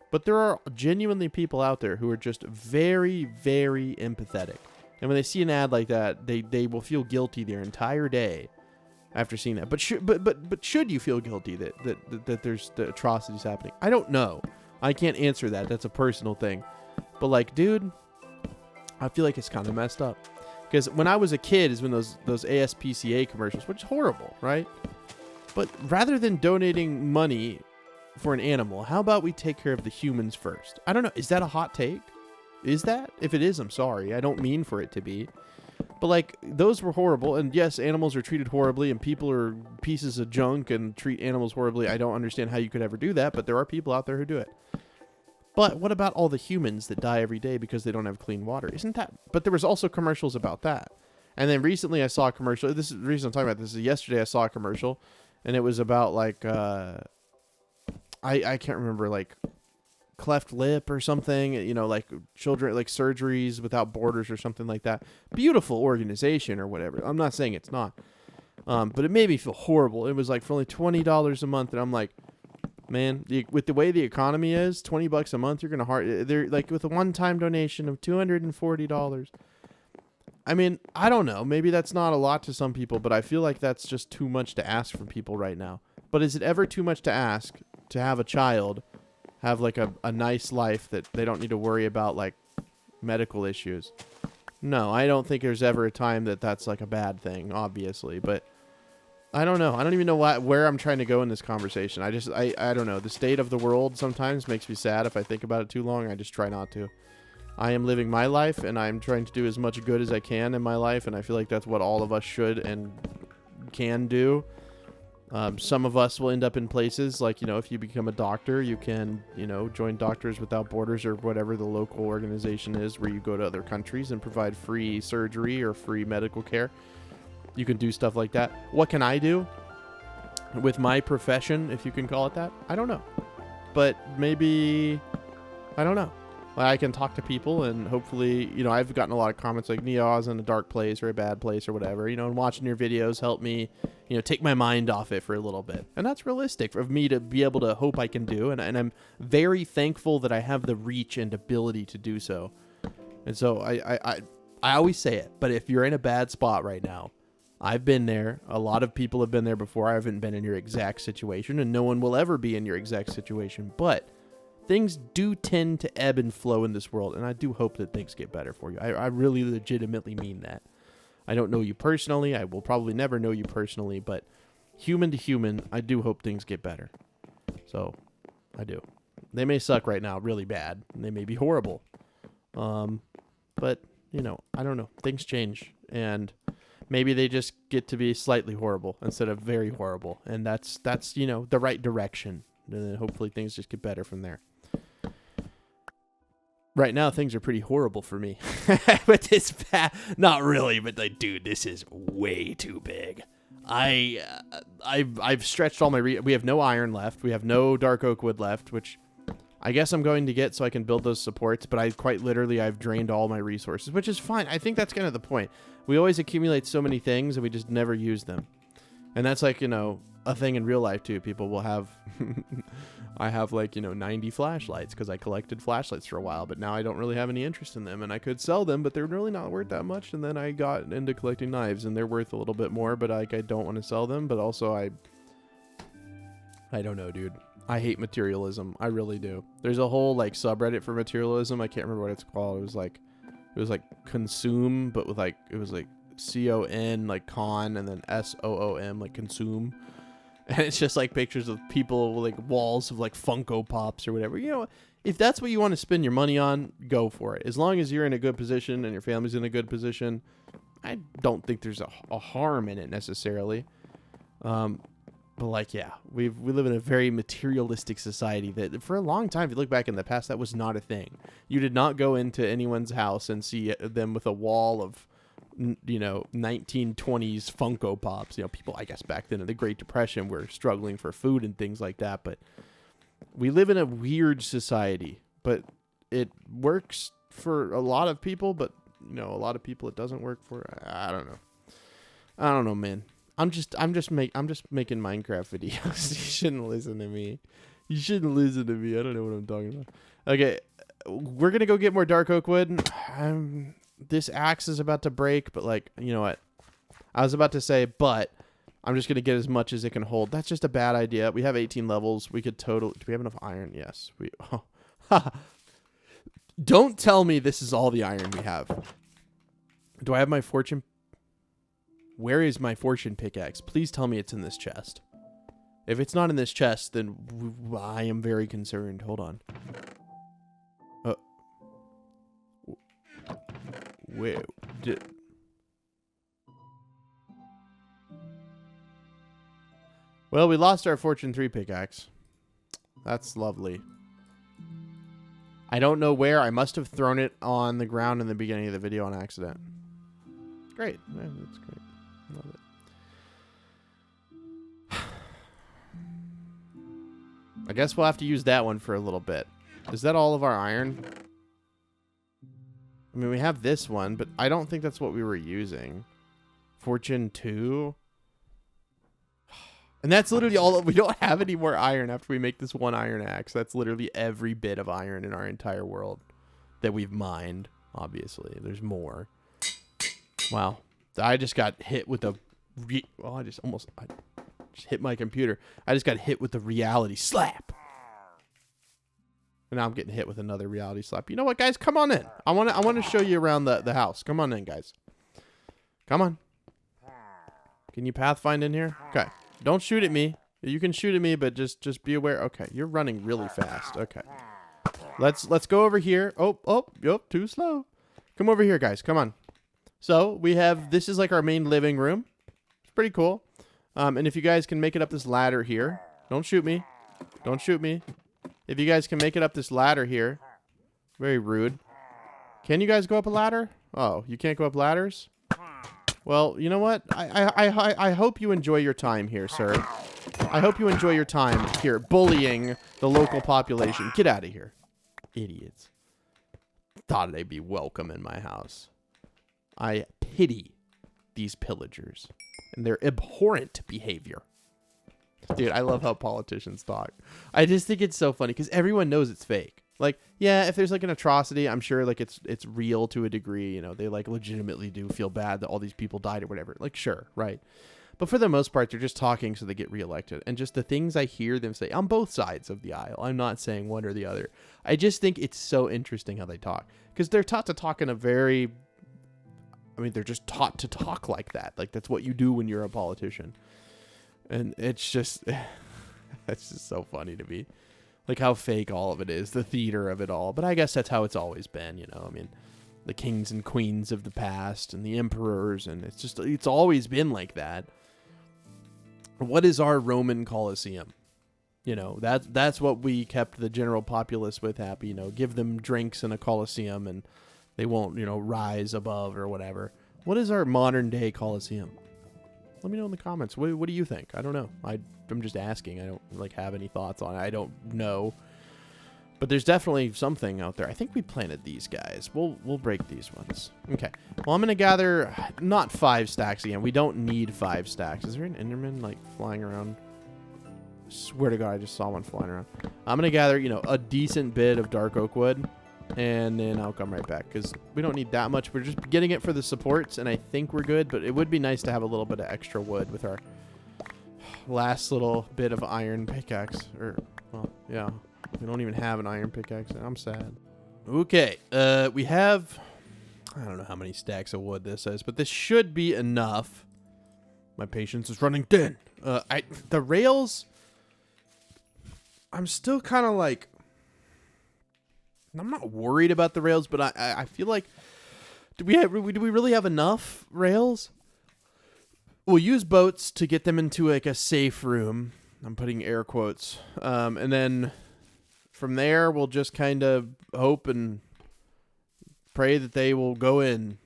But there are genuinely people out there who are just very, very empathetic. And when they see an ad like that, they will feel guilty their entire day after seeing that. But should you feel guilty that there's the atrocities happening? I don't know. I can't answer that. That's a personal thing. But like, dude, I feel like it's kind of messed up. Because when I was a kid is when those ASPCA commercials, which is horrible, right? But rather than donating money for an animal, how about we take care of the humans first? I don't know. Is that a hot take? Is that? If it is, I'm sorry. I don't mean for it to be. But like, those were horrible. And yes, animals are treated horribly and people are pieces of junk and treat animals horribly. I don't understand how you could ever do that, but there are people out there who do it. But what about all the humans that die every day because they don't have clean water? Isn't that... But there was also commercials about that. And then recently I saw a commercial. This is the reason I'm talking about this. Is yesterday I saw a commercial. And it was about like... I can't remember, like... cleft lip or something. You know, like children... Like surgeries without borders or something like that. Beautiful organization or whatever. I'm not saying it's not. But it made me feel horrible. It was like for only $20 a month. And I'm like... Man, with the way the economy is, $20 a month, you're gonna they're like with a one-time donation of $240. I mean, I don't know. Maybe that's not a lot to some people, but I feel like that's just too much to ask from people right now. But is it ever too much to ask to have a child have like a nice life that they don't need to worry about like medical issues? No, I don't think there's ever a time that that's like a bad thing, obviously. But I don't know. I don't even know where I'm trying to go in this conversation. I don't know. The state of the world sometimes makes me sad if I think about it too long. I just try not to. I am living my life, and I'm trying to do as much good as I can in my life, and I feel like that's what all of us should and can do. Some of us will end up in places like, if you become a doctor, you can, join Doctors Without Borders or whatever the local organization is where you go to other countries and provide free surgery or free medical care. You can do stuff like that. What can I do with my profession, if you can call it that? I don't know. But maybe, I don't know. I can talk to people, and hopefully, I've gotten a lot of comments like, Neo, I was in a dark place or a bad place or whatever, and watching your videos help me, take my mind off it for a little bit. And that's realistic of me to be able to hope I can do. And I'm very thankful that I have the reach and ability to do so. And so I always say it, but if you're in a bad spot right now, I've been there. A lot of people have been there before. I haven't been in your exact situation, and no one will ever be in your exact situation. But things do tend to ebb and flow in this world, and I do hope that things get better for you. I really legitimately mean that. I don't know you personally. I will probably never know you personally, but human to human, I do hope things get better. So, I do. They may suck right now really bad, and they may be horrible. But, I don't know. Things change, and maybe they just get to be slightly horrible instead of very horrible, and that's the right direction. And then hopefully things just get better from there. Right now, things are pretty horrible for me. But it's bad. Not really, but dude, this is way too big. I've stretched all my. We have no iron left. We have no dark oak wood left, which I guess I'm going to get so I can build those supports. But I've drained all my resources, which is fine. I think that's kind of the point. We always accumulate so many things and we just never use them, and that's like a thing in real life too. People will have. I have 90 flashlights because I collected flashlights for a while, but now I don't really have any interest in them, and I could sell them, but they're really not worth that much. And then I got into collecting knives, and they're worth a little bit more, but I don't want to sell them. But also I don't know, dude. I hate materialism. I really do. There's a whole subreddit for materialism. I can't remember what it's called. It was like consume, but with it was CON con and then SOOM consume. And it's just pictures of people with walls of Funko Pops or whatever. If that's what you want to spend your money on, go for it. As long as you're in a good position and your family's in a good position, I don't think there's a harm in it necessarily. But yeah, we live in a very materialistic society that for a long time, if you look back in the past, that was not a thing. You did not go into anyone's house and see them with a wall of 1920s Funko Pops. People, I guess, back then in the Great Depression were struggling for food and things like that. But we live in a weird society, but it works for a lot of people, but a lot of people it doesn't work for. I don't know, man. I'm just making Minecraft videos. You shouldn't listen to me. I don't know what I'm talking about. Okay, we're gonna go get more dark oak wood. This axe is about to break, but you know what? I was about to say, but I'm just going to get as much as it can hold. That's just a bad idea. We have 18 levels. We could do we have enough iron? Yes. Don't tell me this is all the iron we have. Do I have my fortune? Where is my fortune pickaxe? Please tell me it's in this chest. If it's not in this chest, then I am very concerned. Hold on. Where did... Well, we lost our Fortune 3 pickaxe. That's lovely. I don't know where. I must have thrown it on the ground in the beginning of the video on accident. Great. Yeah, that's great. Love it. I guess we'll have to use that one for a little bit. Is that all of our iron? I mean, we have this one, but I don't think that's what we were using. Fortune 2. And that's literally all. We don't have any more iron after we make this one iron axe. That's literally every bit of iron in our entire world that we've mined. Obviously, there's more. Wow. I just got hit with a... I just hit my computer. I just got hit with the reality slap. And now I'm getting hit with another reality slap. You know what, guys? Come on in. I want to show you around the house. Come on in, guys. Come on. Can you pathfind in here? Okay. Don't shoot at me. You can shoot at me, but just be aware. Okay, you're running really fast. Okay. Let's go over here. Oh, yep, too slow. Come over here, guys. Come on. So we have, this is like our main living room. It's pretty cool. And if you guys can make it up this ladder here. Don't shoot me. Don't shoot me. If you guys can make it up this ladder here. Very rude. Can you guys go up a ladder? Oh, you can't go up ladders? Well, you know what? I hope you enjoy your time here, sir. I hope you enjoy your time here bullying the local population. Get out of here. Idiots. Thought they'd be welcome in my house. I pity these pillagers and their abhorrent behavior. Dude, I love how politicians talk. I just think it's so funny because everyone knows it's fake. Like, yeah, if there's like an atrocity, I'm sure like it's real to a degree. You know, they like legitimately do feel bad that all these people died or whatever. Like, sure, right. But for the most part, they're just talking so they get reelected. And just the things I hear them say on both sides of the aisle, I'm not saying one or the other. I just think it's so interesting how they talk. Because they're taught to talk in a very... I mean, they're just taught to talk like that. Like, that's what you do when you're a politician. And it's just... it's just so funny to me. Like, how fake all of it is. The theater of it all. But I guess that's how it's always been, you know. I mean, the kings and queens of the past and the emperors. And it's just... It's always been like that. What is our Roman Colosseum? You know, that's what we kept the general populace with happy. You know, give them drinks in a Colosseum and they won't, you know, rise above or whatever. What is our modern day Colosseum? Let me know in the comments. What do you think? I don't know. I'm just asking. I don't like have any thoughts on it. I don't know. But there's definitely something out there. I think we planted these guys. We'll break these ones. Okay. Well, I'm going to gather not 5 stacks again. We don't need 5 stacks. Is there an Enderman like flying around? I swear to God, I just saw one flying around. I'm going to gather, you know, a decent bit of dark oak wood. And then I'll come right back because we don't need that much. We're just getting it for the supports, and I think we're good. But it would be nice to have a little bit of extra wood with our last little bit of iron pickaxe. Or, well, yeah. We don't even have an iron pickaxe. I'm sad. Okay. We have... I don't know how many stacks of wood this is, but this should be enough. My patience is running thin. The rails... I'm still kind of like... I'm not worried about the rails, but I feel like... Do we really have enough rails? We'll use boats to get them into like a safe room. I'm putting air quotes. And then... From there, we'll just kind of hope and pray that they will go in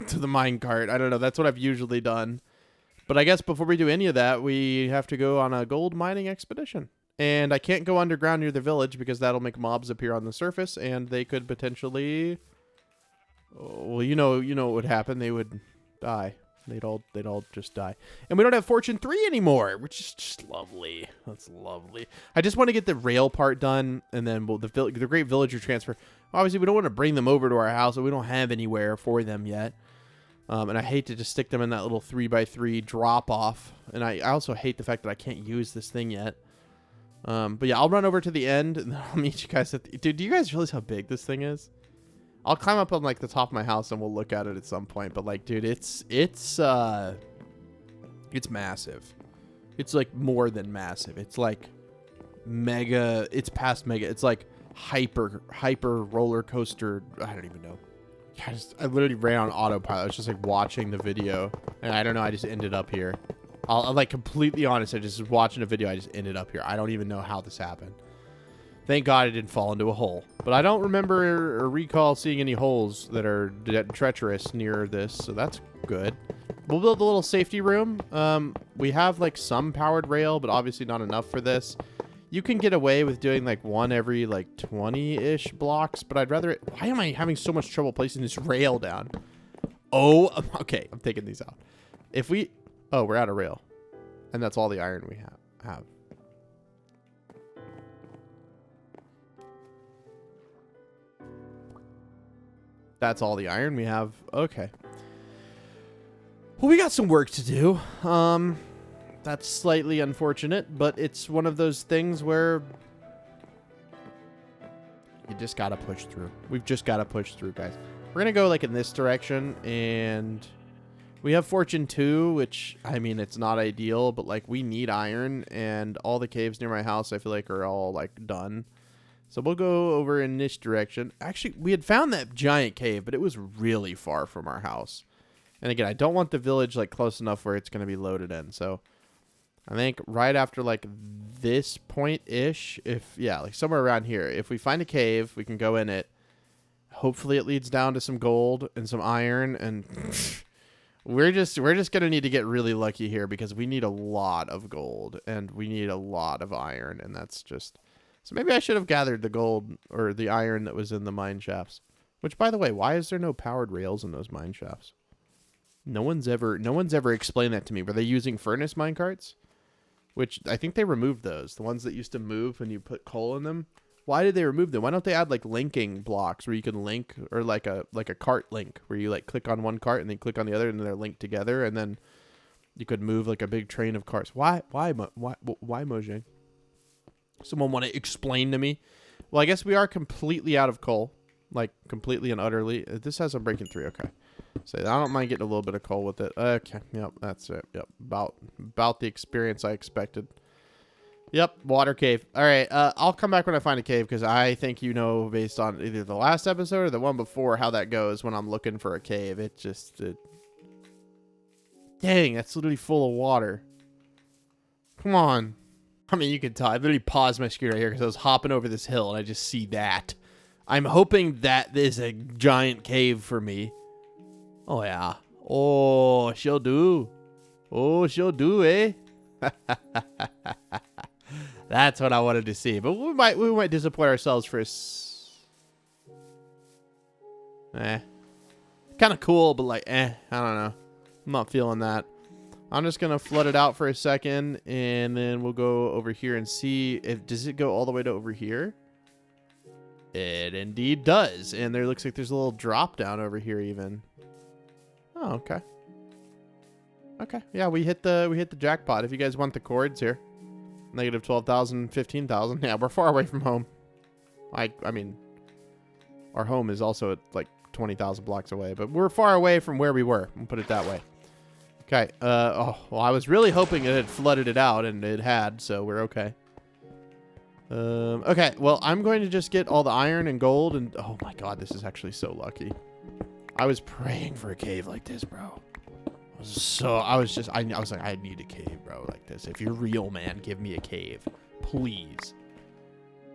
to the minecart. I don't know. That's what I've usually done. But I guess before we do any of that, we have to go on a gold mining expedition. And I can't go underground near the village because that'll make mobs appear on the surface. And they could potentially... Well, you know what would happen. They would die. They'd all just die. And we don't have Fortune 3 anymore, which is just lovely. That's lovely. I just want to get the rail part done, and then the Great Villager Transfer. Obviously, we don't want to bring them over to our house, so we don't have anywhere for them yet. And I hate to just stick them in that little 3x3 drop-off. And I also hate the fact that I can't use this thing yet. But yeah, I'll run over to the end, and then I'll meet you guys at the... Dude, do you guys realize how big this thing is? I'll climb up on like the top of my house and we'll look at it at some point. But like, dude, it's massive. It's like more than massive. It's like mega. It's past mega. It's like hyper roller coaster. I don't even know. I literally ran on autopilot. I was just like watching the video, and I don't know. I just ended up here. I'll like completely honest. I just was watching a video. I just ended up here. I don't even know how this happened. Thank God I didn't fall into a hole. But I don't remember or recall seeing any holes that are treacherous near this, so that's good. We'll build a little safety room. We have like some powered rail, but obviously not enough for this. You can get away with doing like one every like 20-ish blocks, but I'd rather... Why am I having so much trouble placing this rail down? Oh, okay. I'm taking these out. If we... Oh, we're out of rail. And that's all the iron we have. That's all the iron we have. Okay. Well, we got some work to do. That's slightly unfortunate, but it's one of those things where You just got to push through. We've just got to push through, guys. We're going to go like in this direction, and we have Fortune 2, which, I mean, it's not ideal, but like we need iron, and all the caves near my house, I feel like, are all like done. So we'll go over in this direction. Actually, we had found that giant cave, but it was really far from our house. And again, I don't want the village like close enough where it's going to be loaded in. So I think right after like this point-ish, like somewhere around here, if we find a cave, we can go in it. Hopefully it leads down to some gold and some iron, and we're just going to need to get really lucky here because we need a lot of gold and we need a lot of iron, and that's just... So maybe I should have gathered the gold or the iron that was in the mine shafts. Which, by the way, why is there no powered rails in those mine shafts? No one's ever explained that to me. Were they using furnace minecarts? Which I think they removed those. The ones that used to move when you put coal in them. Why did they remove them? Why don't they add like linking blocks where you can link, or like a cart link where you like click on one cart and then click on the other and then they're linked together, and then you could move like a big train of carts. Why Mojang? Someone want to explain to me? Well, I guess we are completely out of coal. Like, completely and utterly. This has a breaking 3. Okay. So I don't mind getting a little bit of coal with it. Okay. Yep, that's it. Yep. About the experience I expected. Yep, water cave. All right. I'll come back when I find a cave, because I think you know, based on either the last episode or the one before, how that goes when I'm looking for a cave. It just... Dang, that's literally full of water. Come on. I mean, you can tell. I literally paused my screen right here because I was hopping over this hill and I just see that. I'm hoping that is a giant cave for me. Oh, yeah. Oh, she'll do. Oh, she'll do, eh? That's what I wanted to see. But we might disappoint ourselves for kind of cool, but like, I don't know. I'm not feeling that. I'm just going to flood it out for a second, and then we'll go over here and see if... Does it go all the way to over here? It indeed does. And there looks like there's a little drop down over here even. Oh, okay. Okay. Yeah, we hit the jackpot. If you guys want the chords here. Negative 12,000, 15,000. Yeah, we're far away from home. I mean, our home is also at like 20,000 blocks away, but we're far away from where we were. We'll put it that way. Okay. Oh, well, I was really hoping it had flooded it out, and it had, so we're okay. Okay. Well, I'm going to just get all the iron and gold, and oh my god, this is actually so lucky. I was praying for a cave like this, bro. I was like, I need a cave, bro, like this. If you're real, man, give me a cave, please.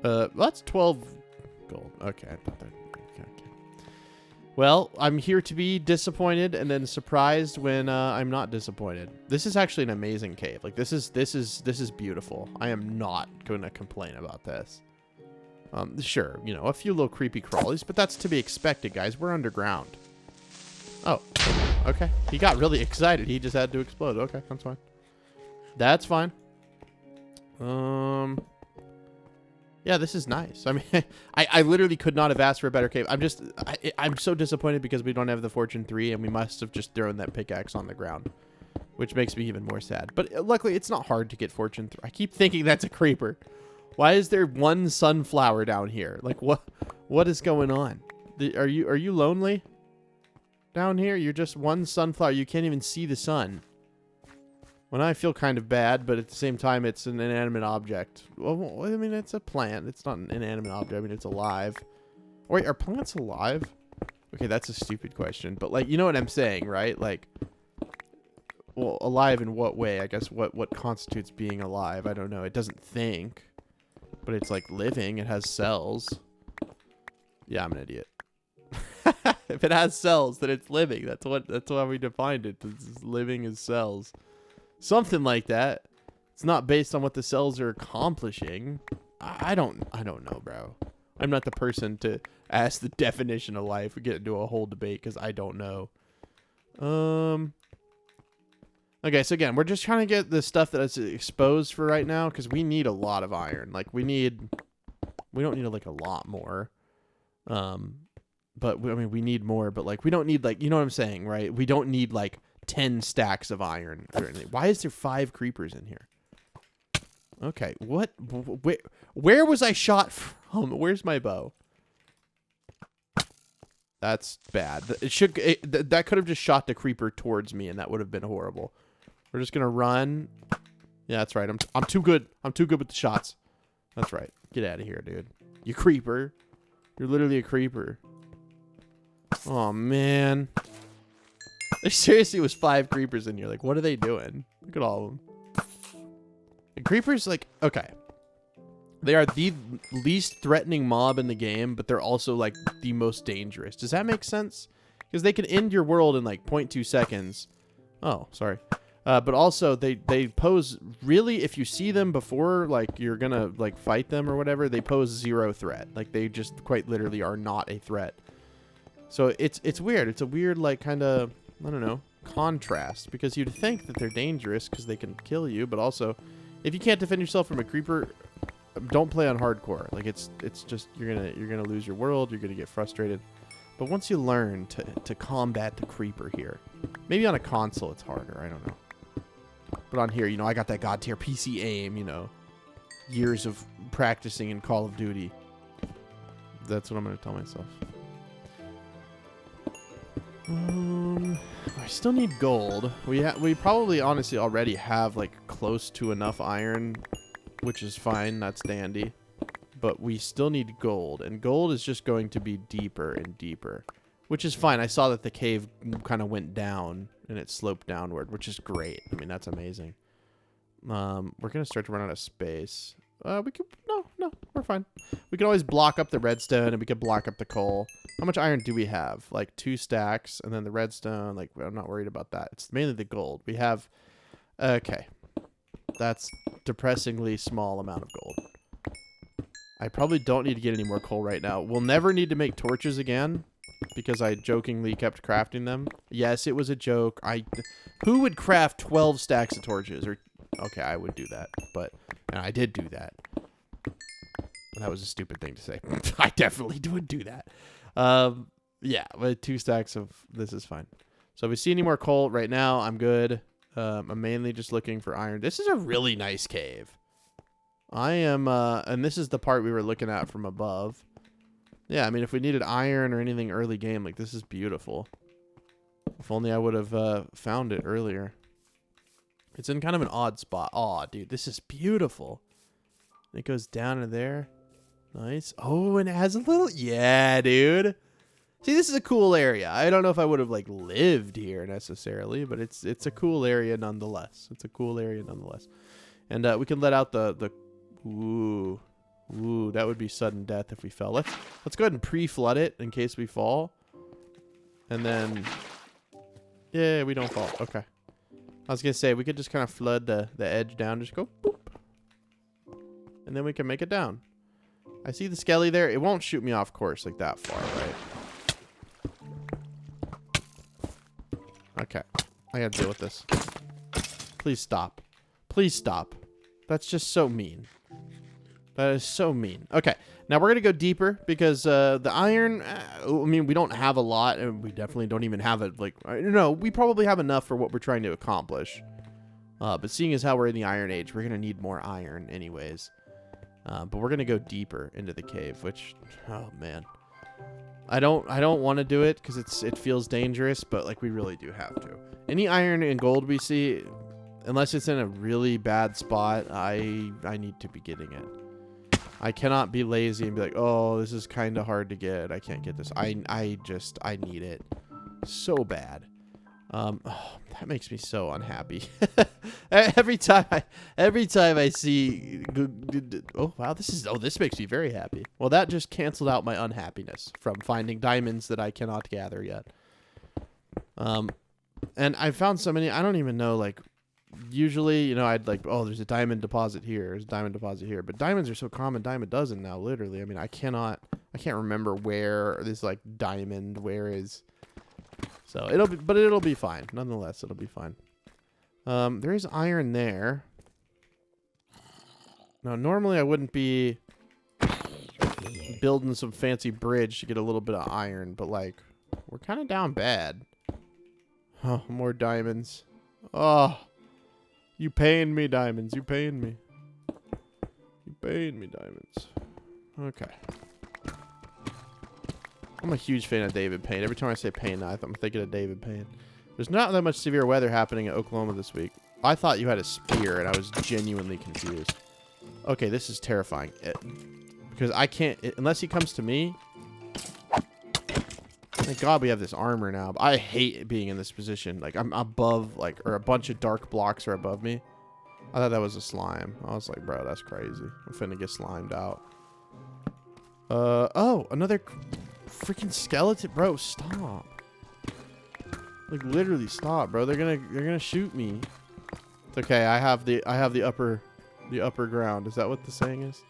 That's 12 gold. Okay, I thought that. Okay. Well, I'm here to be disappointed and then surprised when I'm not disappointed. This is actually an amazing cave. Like this is beautiful. I am not going to complain about this. Sure, you know, a few little creepy crawlies, but that's to be expected, guys. We're underground. Oh, okay. He got really excited. He just had to explode. Okay, that's fine. That's fine. Yeah, this is nice. I mean, I literally could not have asked for a better cave. I'm so disappointed because we don't have the Fortune 3, and we must have just thrown that pickaxe on the ground, which makes me even more sad. But luckily, it's not hard to get Fortune 3. I keep thinking that's a creeper. Why is there one sunflower down here? Like, what is going on? Are you lonely down here? You're just one sunflower. You can't even see the sun. Well, I feel kind of bad, but at the same time, it's an inanimate object. Well, I mean, it's a plant. It's not an inanimate object. I mean, it's alive. Wait, are plants alive? Okay, that's a stupid question. But, like, you know what I'm saying, right? Like, well, alive in what way? I guess what constitutes being alive? I don't know. It doesn't think. But it's, like, living. It has cells. Yeah, I'm an idiot. If it has cells, then it's living. That's why we defined it. It's living as cells. Something like that. It's not based on what the cells are accomplishing. I don't know, bro. I'm not the person to ask the definition of life. We get into a whole debate because I don't know. Okay, so again, we're just trying to get the stuff that is exposed for right now because we need a lot of iron. Like we don't need like a lot more. But I mean, we need more. But like, we don't need like, you know what I'm saying, right? We don't need like 10 stacks of iron. Why is there 5 creepers in here? Okay, what? Where was I shot from? Where's my bow? That's bad. That could have just shot the creeper towards me, and that would have been horrible. We're just gonna run. Yeah, that's right. I'm too good. I'm too good with the shots. That's right. Get out of here, dude. You creeper. You're literally a creeper. Oh man. There seriously was 5 creepers in here. Like, what are they doing? Look at all of them. The creepers, like, okay. They are the least threatening mob in the game, but they're also, like, the most dangerous. Does that make sense? Because they can end your world in, like, 0.2 seconds. Oh, sorry. But also, they pose, really, if you see them before, like, you're gonna, like, fight them or whatever, they pose 0 threat. Like, they just quite literally are not a threat. So, it's weird. It's a weird, like, kind of, I don't know, contrast. Because you'd think that they're dangerous because they can kill you, but also, if you can't defend yourself from a creeper, don't play on hardcore. Like, it's just, you're gonna lose your world, you're gonna get frustrated. But once you learn to combat the creeper here, maybe on a console it's harder, I don't know. But on here, you know, I got that god tier PC aim, you know, years of practicing in Call of Duty. That's what I'm gonna tell myself. I still need gold. We probably honestly already have like close to enough iron, which is fine. That's dandy. But we still need gold, and gold is just going to be deeper and deeper, which is fine. I saw that the cave kind of went down and it sloped downward, which is great. I mean, that's amazing. We're gonna start to run out of space. We could no, we're fine. We can always block up the redstone, and we could block up the coal. How much iron do we have? Like 2 stacks, and then the redstone. Like, I'm not worried about that. It's mainly the gold. We have. Okay, that's depressingly small amount of gold. I probably don't need to get any more coal right now. We'll never need to make torches again because I jokingly kept crafting them. Yes, it was a joke. Who would craft 12 stacks of torches? Or okay, I would do that, and I did do that. That was a stupid thing to say. I definitely would do that. Yeah, but 2 stacks of this is fine. So if we see any more coal right now, I'm good. I'm mainly just looking for iron. This is a really nice cave. I am, and this is the part we were looking at from above. Yeah, I mean, if we needed iron or anything early game, like, this is beautiful. If only I would have found it earlier. It's in kind of an odd spot. Aw, dude, this is beautiful. It goes down to there. Nice. Oh, and it has a little... Yeah, dude. See, this is a cool area. I don't know if I would have, like, lived here necessarily, but it's a cool area nonetheless. It's a cool area nonetheless. And we can let out the ooh, that would be sudden death if we fell. Let's go ahead and pre-flood it in case we fall. And then, yeah, we don't fall. Okay. I was gonna say we could just kind of flood the edge down. Just go boop, and then we can make it down. I see the skelly there. It won't shoot me off course like that far, right? Okay. I gotta deal with this. Please stop. Please stop. That's just so mean. That is so mean. Okay, now we're going to go deeper because the iron, I mean, we don't have a lot, and we definitely don't even have it, like, no, we probably have enough for what we're trying to accomplish. But seeing as how we're in the Iron Age, we're going to need more iron anyways. But we're going to go deeper into the cave, which, oh, man. I don't want to do it because it feels dangerous, but, like, we really do have to. Any iron and gold we see... Unless it's in a really bad spot, I need to be getting it. I cannot be lazy and be like, oh, this is kind of hard to get. I can't get this. I need it so bad. Oh, that makes me so unhappy. every time I see, oh wow, this makes me very happy. Well, that just canceled out my unhappiness from finding diamonds that I cannot gather yet. And I found so many. I don't even know, like. Usually, you know, I'd like, oh, there's a diamond deposit here. There's a diamond deposit here. But diamonds are so common, dime a dozen now, literally. I mean, I can't remember where this, like, diamond, where is. So, it'll be fine. Nonetheless, it'll be fine. There is iron there. Now, normally I wouldn't be building some fancy bridge to get a little bit of iron, but, like, we're kind of down bad. Oh, more diamonds. Oh. You paying me, diamonds. You paying me. You paying me, diamonds. Okay. I'm a huge fan of David Payne. Every time I say Payne, I'm thinking of David Payne. There's not that much severe weather happening in Oklahoma this week. I thought you had a spear, and I was genuinely confused. Okay, this is terrifying. Because I can't... unless he comes to me... Thank God we have this armor now. But I hate being in this position. Like, I'm above, like... or a bunch of dark blocks are above me. I thought that was a slime. I was like, bro, that's crazy. I'm finna get slimed out. Oh, another freaking skeleton. Bro, stop. Like, literally stop, bro. They're gonna shoot me. It's okay. I have the upper ground. Is that what the saying is?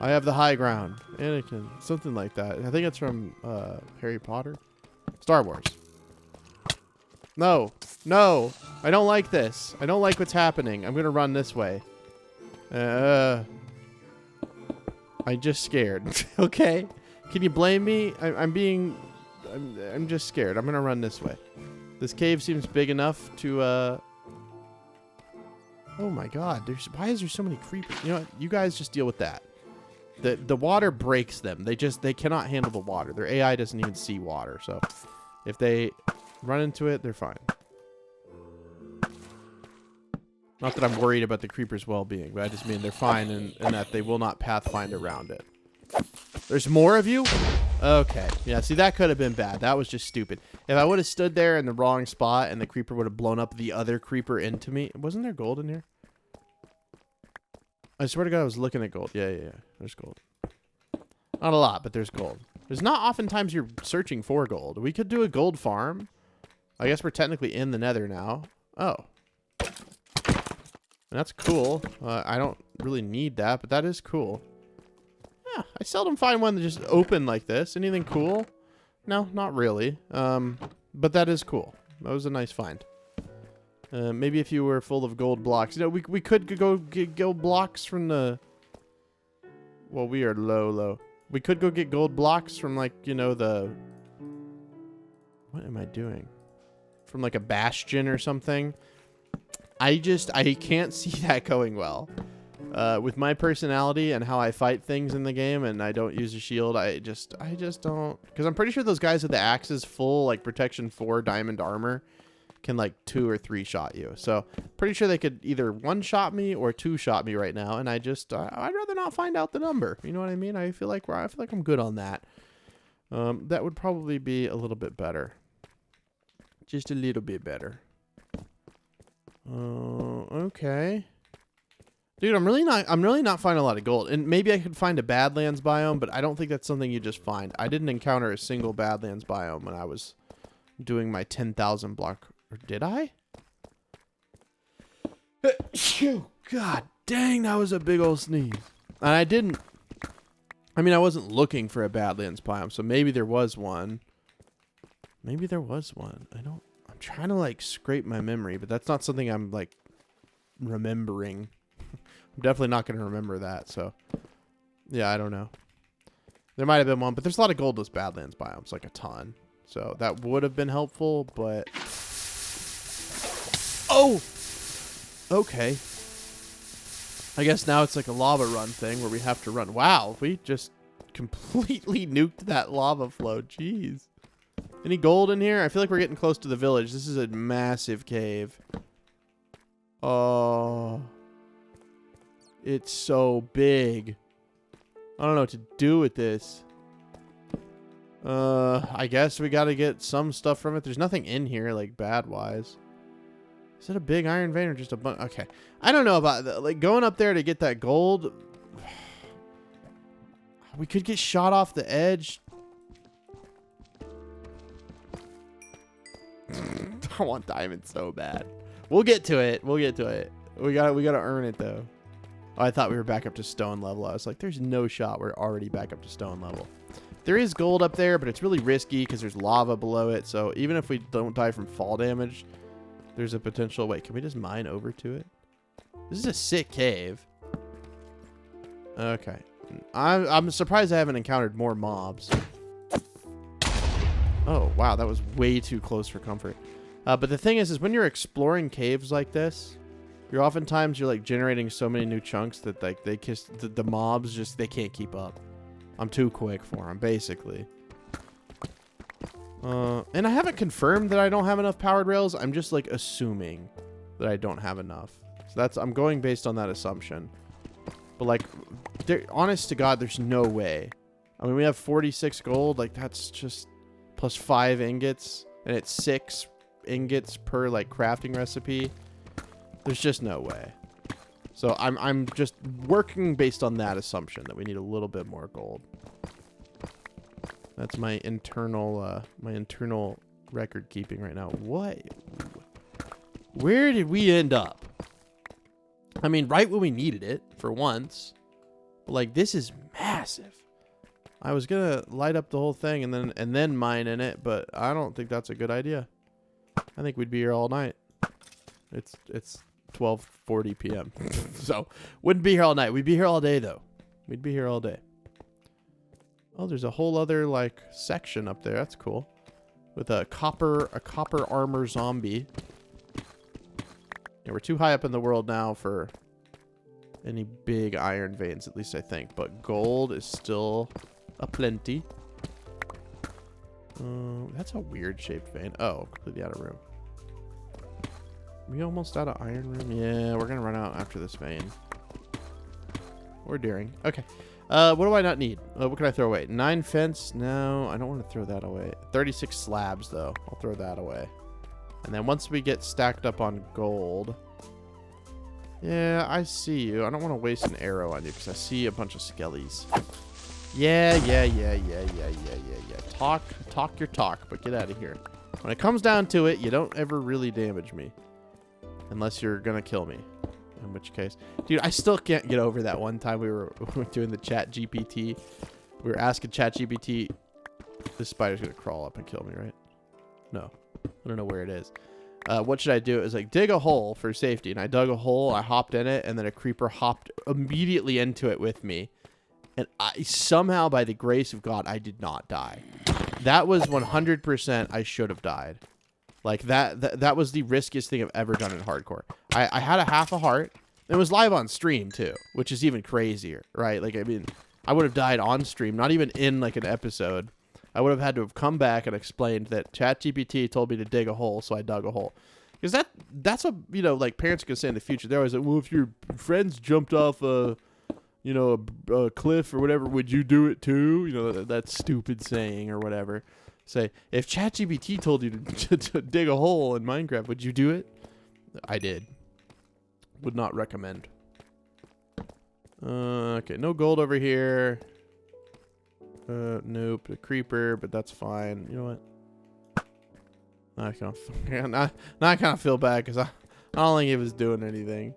I have the high ground. Anakin, something like that. I think it's from Harry Potter, Star Wars. No, no, I don't like this. I don't like what's happening. I'm gonna run this way. I'm just scared. Okay, can you blame me? I'm just scared. I'm gonna run this way. This cave seems big enough to oh my God, why is there so many creepers? You know what? You guys just deal with that. The water breaks them. They cannot handle the water. Their AI doesn't even see water. So if they run into it, they're fine. Not that I'm worried about the creeper's well-being, but I just mean they're fine and that they will not pathfind around it. There's more of you? Okay. Yeah, see, that could have been bad. That was just stupid. If I would have stood there in the wrong spot and the creeper would have blown up the other creeper into me. Wasn't there gold in here? I swear to God, I was looking at gold. Yeah. There's gold. Not a lot, but there's gold. There's not oftentimes you're searching for gold. We could do a gold farm. I guess we're technically in the nether now. Oh. That's cool. I don't really need that, but that is cool. Yeah, I seldom find one that just open like this. Anything cool? No, not really. But that is cool. That was a nice find. Maybe if you were full of gold blocks. You know, we could go get gold blocks from the... Well, we are low. We could go get gold blocks from, like, you know, the... What am I doing? From, like, a bastion or something. I can't see that going well. With my personality and how I fight things in the game and I don't use a shield, I just don't... Because I'm pretty sure those guys with the axes full, like, protection 4 diamond armor can, like, 2 or 3 shot you. So, pretty sure they could either 1-shot me or 2-shot me right now. And I'd rather not find out the number. You know what I mean? I feel like I'm good on that. That would probably be a little bit better. Just a little bit better. Okay. Dude, I'm really not finding a lot of gold. And maybe I could find a Badlands biome, but I don't think that's something you just find. I didn't encounter a single Badlands biome when I was doing my 10,000 block. Or did I? God dang, that was a big old sneeze. And I didn't... I mean, I wasn't looking for a Badlands biome, so maybe there was one. Maybe there was one. I'm trying to, like, scrape my memory, but that's not something I'm, like, remembering. I'm definitely not going to remember that, so... Yeah, I don't know. There might have been one, but there's a lot of goldless Badlands biomes, like a ton. So that would have been helpful, but... Oh! Okay. I guess now it's like a lava run thing where we have to run. Wow, we just completely nuked that lava flow. Jeez. Any gold in here? I feel like we're getting close to the village. This is a massive cave. Oh. It's so big. I don't know what to do with this. I guess we gotta get some stuff from it. There's nothing in here, like, bad-wise. Is it a big iron vein or just a bunch? Okay. I don't know about that. Like, going up there to get that gold. We could get shot off the edge. I want diamonds so bad. We'll get to it. We gotta earn it, though. Oh, I thought we were back up to stone level. I was like, there's no shot we're already back up to stone level. There is gold up there, but it's really risky because there's lava below it. So even if we don't die from fall damage, there's a potential... Wait, can we just mine over to it? This is a sick cave. Okay. I'm surprised I haven't encountered more mobs. Oh, wow. That was way too close for comfort. But the thing is when you're exploring caves like this, you're like generating so many new chunks that like the mobs just, they can't keep up. I'm too quick for them, basically. And I haven't confirmed that I don't have enough powered rails. I'm just like assuming that I don't have enough. So I'm going based on that assumption. But like, honest to God, there's no way. I mean, we have 46 gold. Like, that's just plus 5 ingots. And it's 6 ingots per like crafting recipe. There's just no way. So I'm just working based on that assumption that we need a little bit more gold. That's my internal record keeping right now. What? Where did we end up? I mean, right when we needed it for once. But like, this is massive. I was gonna light up the whole thing and then mine in it, but I don't think that's a good idea. I think we'd be here all night. It's 12:40 p.m. So wouldn't be here all night. We'd be here all day though. We'd be here all day. Oh, there's a whole other like section up there. That's cool. With a copper armor zombie. Yeah, we're too high up in the world now for any big iron veins, at least I think. But gold is still aplenty. That's a weird shaped vein. Oh, completely out of room. Are we almost out of iron room? Yeah, we're gonna run out after this vein. Or during. Okay. What do I not need? What can I throw away? 9 fence? No, I don't want to throw that away. 36 slabs, though. I'll throw that away. And then once we get stacked up on gold... Yeah, I see you. I don't want to waste an arrow on you because I see a bunch of skellies. Yeah. Talk your talk, but get out of here. When it comes down to it, you don't ever really damage me. Unless you're going to kill me. In which case... Dude, I still can't get over that one time we were doing the chat GPT. We were asking chat GPT... This spider's going to crawl up and kill me, right? No. I don't know where it is. What should I do? It was like, dig a hole for safety. And I dug a hole, I hopped in it, and then a creeper hopped immediately into it with me. And somehow, by the grace of God, I did not die. That was 100% I should have died. Like, that was the riskiest thing I've ever done in hardcore. I had a half a heart. It was live on stream, too, which is even crazier, right? Like, I mean, I would have died on stream, not even in, like, an episode. I would have had to have come back and explained that ChatGPT told me to dig a hole, so I dug a hole. Because that's what, you know, like, parents can say in the future. They're always like, well, if your friends jumped off a cliff or whatever, would you do it too? You know, that stupid saying or whatever. Say, if ChatGPT told you to dig a hole in Minecraft, would you do it? I did. Would not recommend. Okay, no gold over here. Nope, a creeper, but that's fine. You know what? Now I kind of feel bad because I don't think he was doing anything.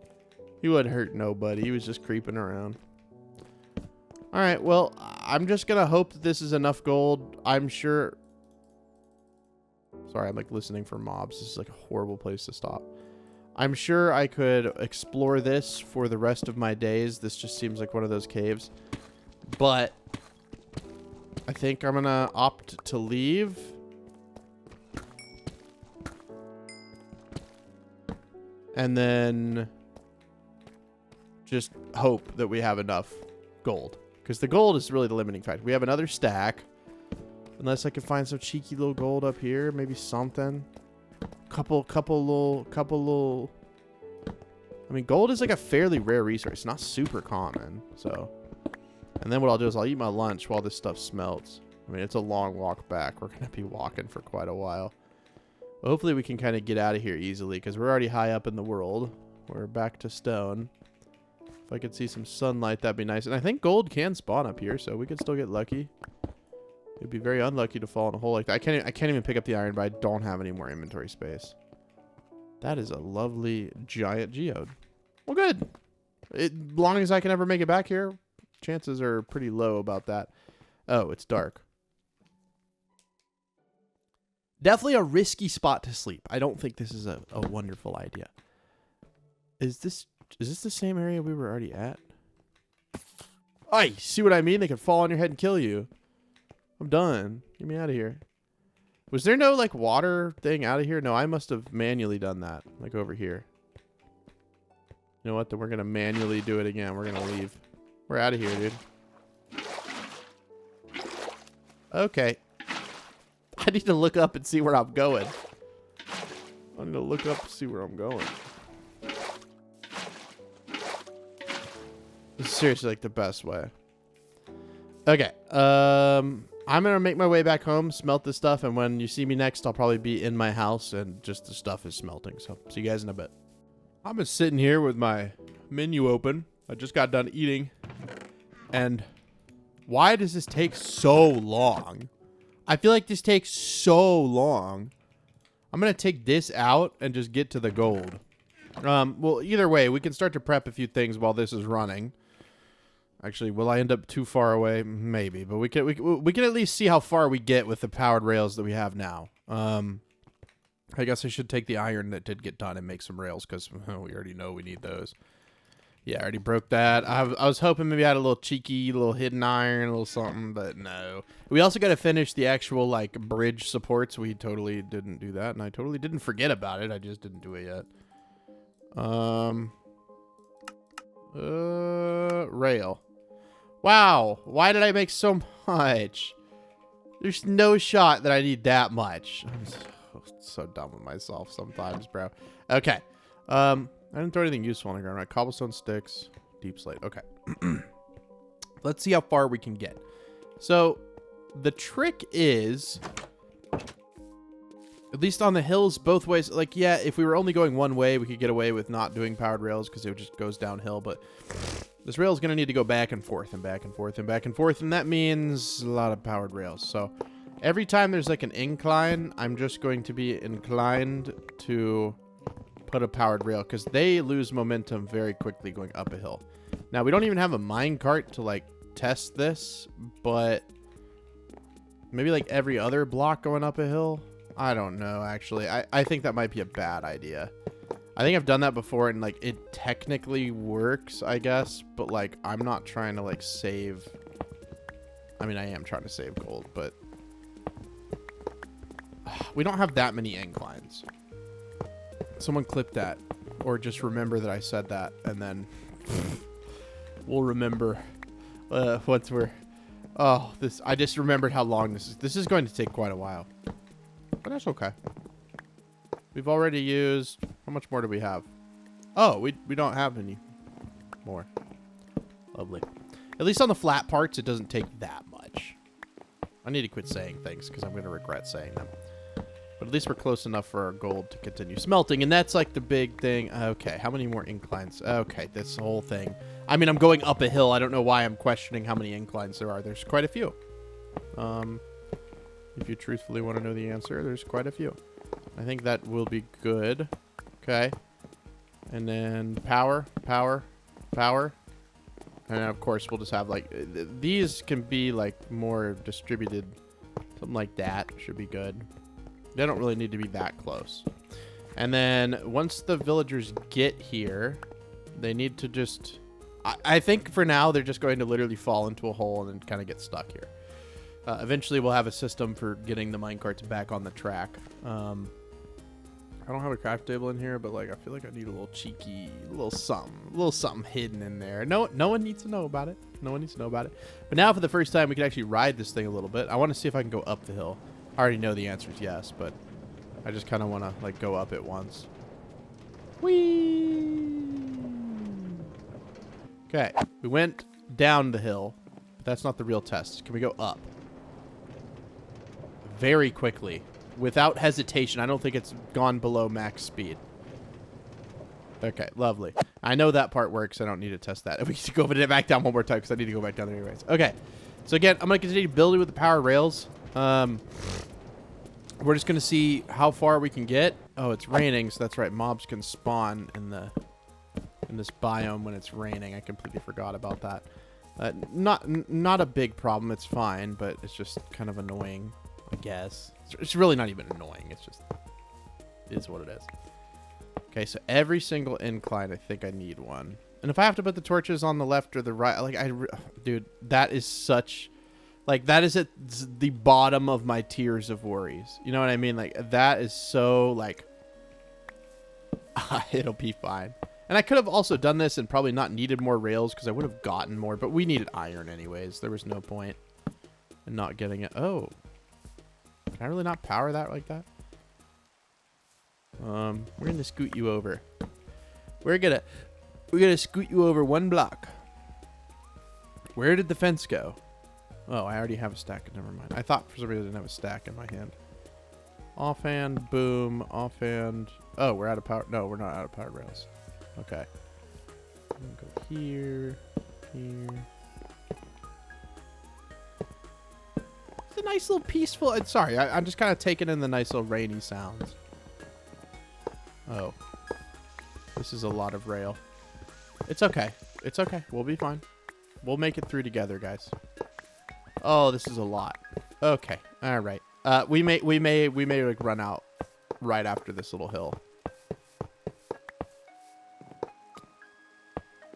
He wouldn't hurt nobody. He was just creeping around. All right, well, I'm just gonna hope that this is enough gold. I'm sure. Sorry, I'm like listening for mobs. This is like a horrible place to stop. I'm sure I could explore this for the rest of my days. This just seems like one of those caves. But I think I'm gonna opt to leave. And then just hope that we have enough gold. Because the gold is really the limiting factor. We have another stack. Unless I can find some cheeky little gold up here. Maybe something. Couple little... I mean, gold is like a fairly rare resource. It's not super common. So... And then what I'll do is I'll eat my lunch while this stuff smelts. I mean, it's a long walk back. We're going to be walking for quite a while. But hopefully we can kind of get out of here easily because we're already high up in the world. We're back to stone. If I could see some sunlight, that'd be nice. And I think gold can spawn up here, so we could still get lucky. It'd be very unlucky to fall in a hole like that. I can't even pick up the iron, but I don't have any more inventory space. That is a lovely giant geode. Well, good. As long as I can ever make it back here, chances are pretty low about that. Oh, it's dark. Definitely a risky spot to sleep. I don't think this is a wonderful idea. Is this the same area we were already at? Ay, see what I mean? They could fall on your head and kill you. I'm done. Get me out of here. Was there no, like, water thing out of here? No, I must have manually done that. Like, over here. You know what? Then we're going to manually do it again. We're going to leave. We're out of here, dude. Okay. I need to look up and see where I'm going. I need to look up and see where I'm going. This is seriously like the best way. Okay. I'm gonna make my way back home, smelt this stuff, and when you see me next, I'll probably be in my house and just the stuff is smelting. So see you guys in a bit. I'm just sitting here with my menu open. I just got done eating. And why does this take so long? I feel like this takes so long. I'm going to take this out and just get to the gold. Well, either way, we can start to prep a few things while this is running. Actually, will I end up too far away? Maybe, but we can at least see how far we get with the powered rails that we have now. I guess I should take the iron that did get done and make some rails because we already know we need those. Yeah, I already broke that. I was hoping maybe I had a little cheeky, little hidden iron, a little something, but no. We also got to finish the actual, like, bridge supports. We totally didn't do that, and I totally didn't forget about it. I just didn't do it yet. Rail. Wow, why did I make so much? There's no shot that I need that much. I'm so dumb with myself sometimes, bro. Okay. I didn't throw anything useful on the ground, right? Cobblestone sticks, deep slate. Okay. Let's see how far we can get. So, the trick is, at least on the hills, both ways. Like, yeah, if we were only going one way, we could get away with not doing powered rails because it just goes downhill. But this rail is going to need to go back and forth and back and forth and back and forth. And that means a lot of powered rails. So, every time there's like an incline, I'm just going to be inclined to put a powered rail because they lose momentum very quickly going up a hill. Now, we don't even have a minecart to like test this, but maybe like every other block going up a hill. I don't know, actually. I think that might be a bad idea. I think I've done that before and like it technically works, I guess, but like I'm not trying to like save. I mean, I am trying to save gold, but we don't have that many inclines. Someone clip that, or just remember that I said that, and then we'll remember once we're. Oh, this! I just remembered how long this is. This is going to take quite a while, but that's okay. We've already used. How much more do we have? Oh, we don't have any more. Lovely. At least on the flat parts, it doesn't take that much. I need to quit saying things because I'm going to regret saying them. But at least we're close enough for our gold to continue smelting. And that's like the big thing. Okay, how many more inclines? Okay, this whole thing. I mean, I'm going up a hill. I don't know why I'm questioning how many inclines there are. There's quite a few. If you truthfully want to know the answer, there's quite a few. I think that will be good. Okay. And then power, power, power. And then, of course, we'll just have like... These can be like more distributed. Something like that should be good. They don't really need to be that close. And then once the villagers get here, they need to just... I think for now, they're just going to literally fall into a hole and then kind of get stuck here. Eventually, we'll have a system for getting the minecarts back on the track. I don't have a craft table in here, but like I feel like I need a little cheeky, a little something hidden in there. No one needs to know about it. No one needs to know about it. But now for the first time, we can actually ride this thing a little bit. I want to see if I can go up the hill. I already know the answer is yes, but I just kind of want to like go up it once. Whee! Okay, we went down the hill, but that's not the real test. Can we go up? Very quickly, without hesitation. I don't think it's gone below max speed. Okay, lovely. I know that part works. I don't need to test that. We need to go back down one more time because I need to go back down there anyways. Okay, so again, I'm going to continue building with the power rails. We're just going to see how far we can get. Oh, it's raining, so that's right. Mobs can spawn in this biome when it's raining. I completely forgot about that. Not a big problem. It's fine, but it's just kind of annoying, I guess. It's really not even annoying. It's just it is what it is. Okay, so every single incline, I think I need one. And if I have to put the torches on the left or the right, like dude, that is such... Like, that is at the bottom of my tiers of worries. You know what I mean? Like, that is so, like... it'll be fine. And I could have also done this and probably not needed more rails because I would have gotten more. But we needed iron anyways. There was no point in not getting it. Oh. Can I really not power that like that? We're gonna scoot you over. We're gonna scoot you over 1 block. Where did the fence go? Oh, I already have a stack. Never mind. I thought for some reason I didn't have a stack in my hand. Offhand, boom, offhand. Oh, we're out of power. No, we're not out of power rails. Okay. I'm gonna go here, here. It's a nice little peaceful. Sorry, I'm just kind of taking in the nice little rainy sounds. Oh. This is a lot of rail. It's okay. It's okay. We'll be fine. We'll make it through together, guys. Oh, this is a lot. Okay. All right. We may like run out right after this little hill.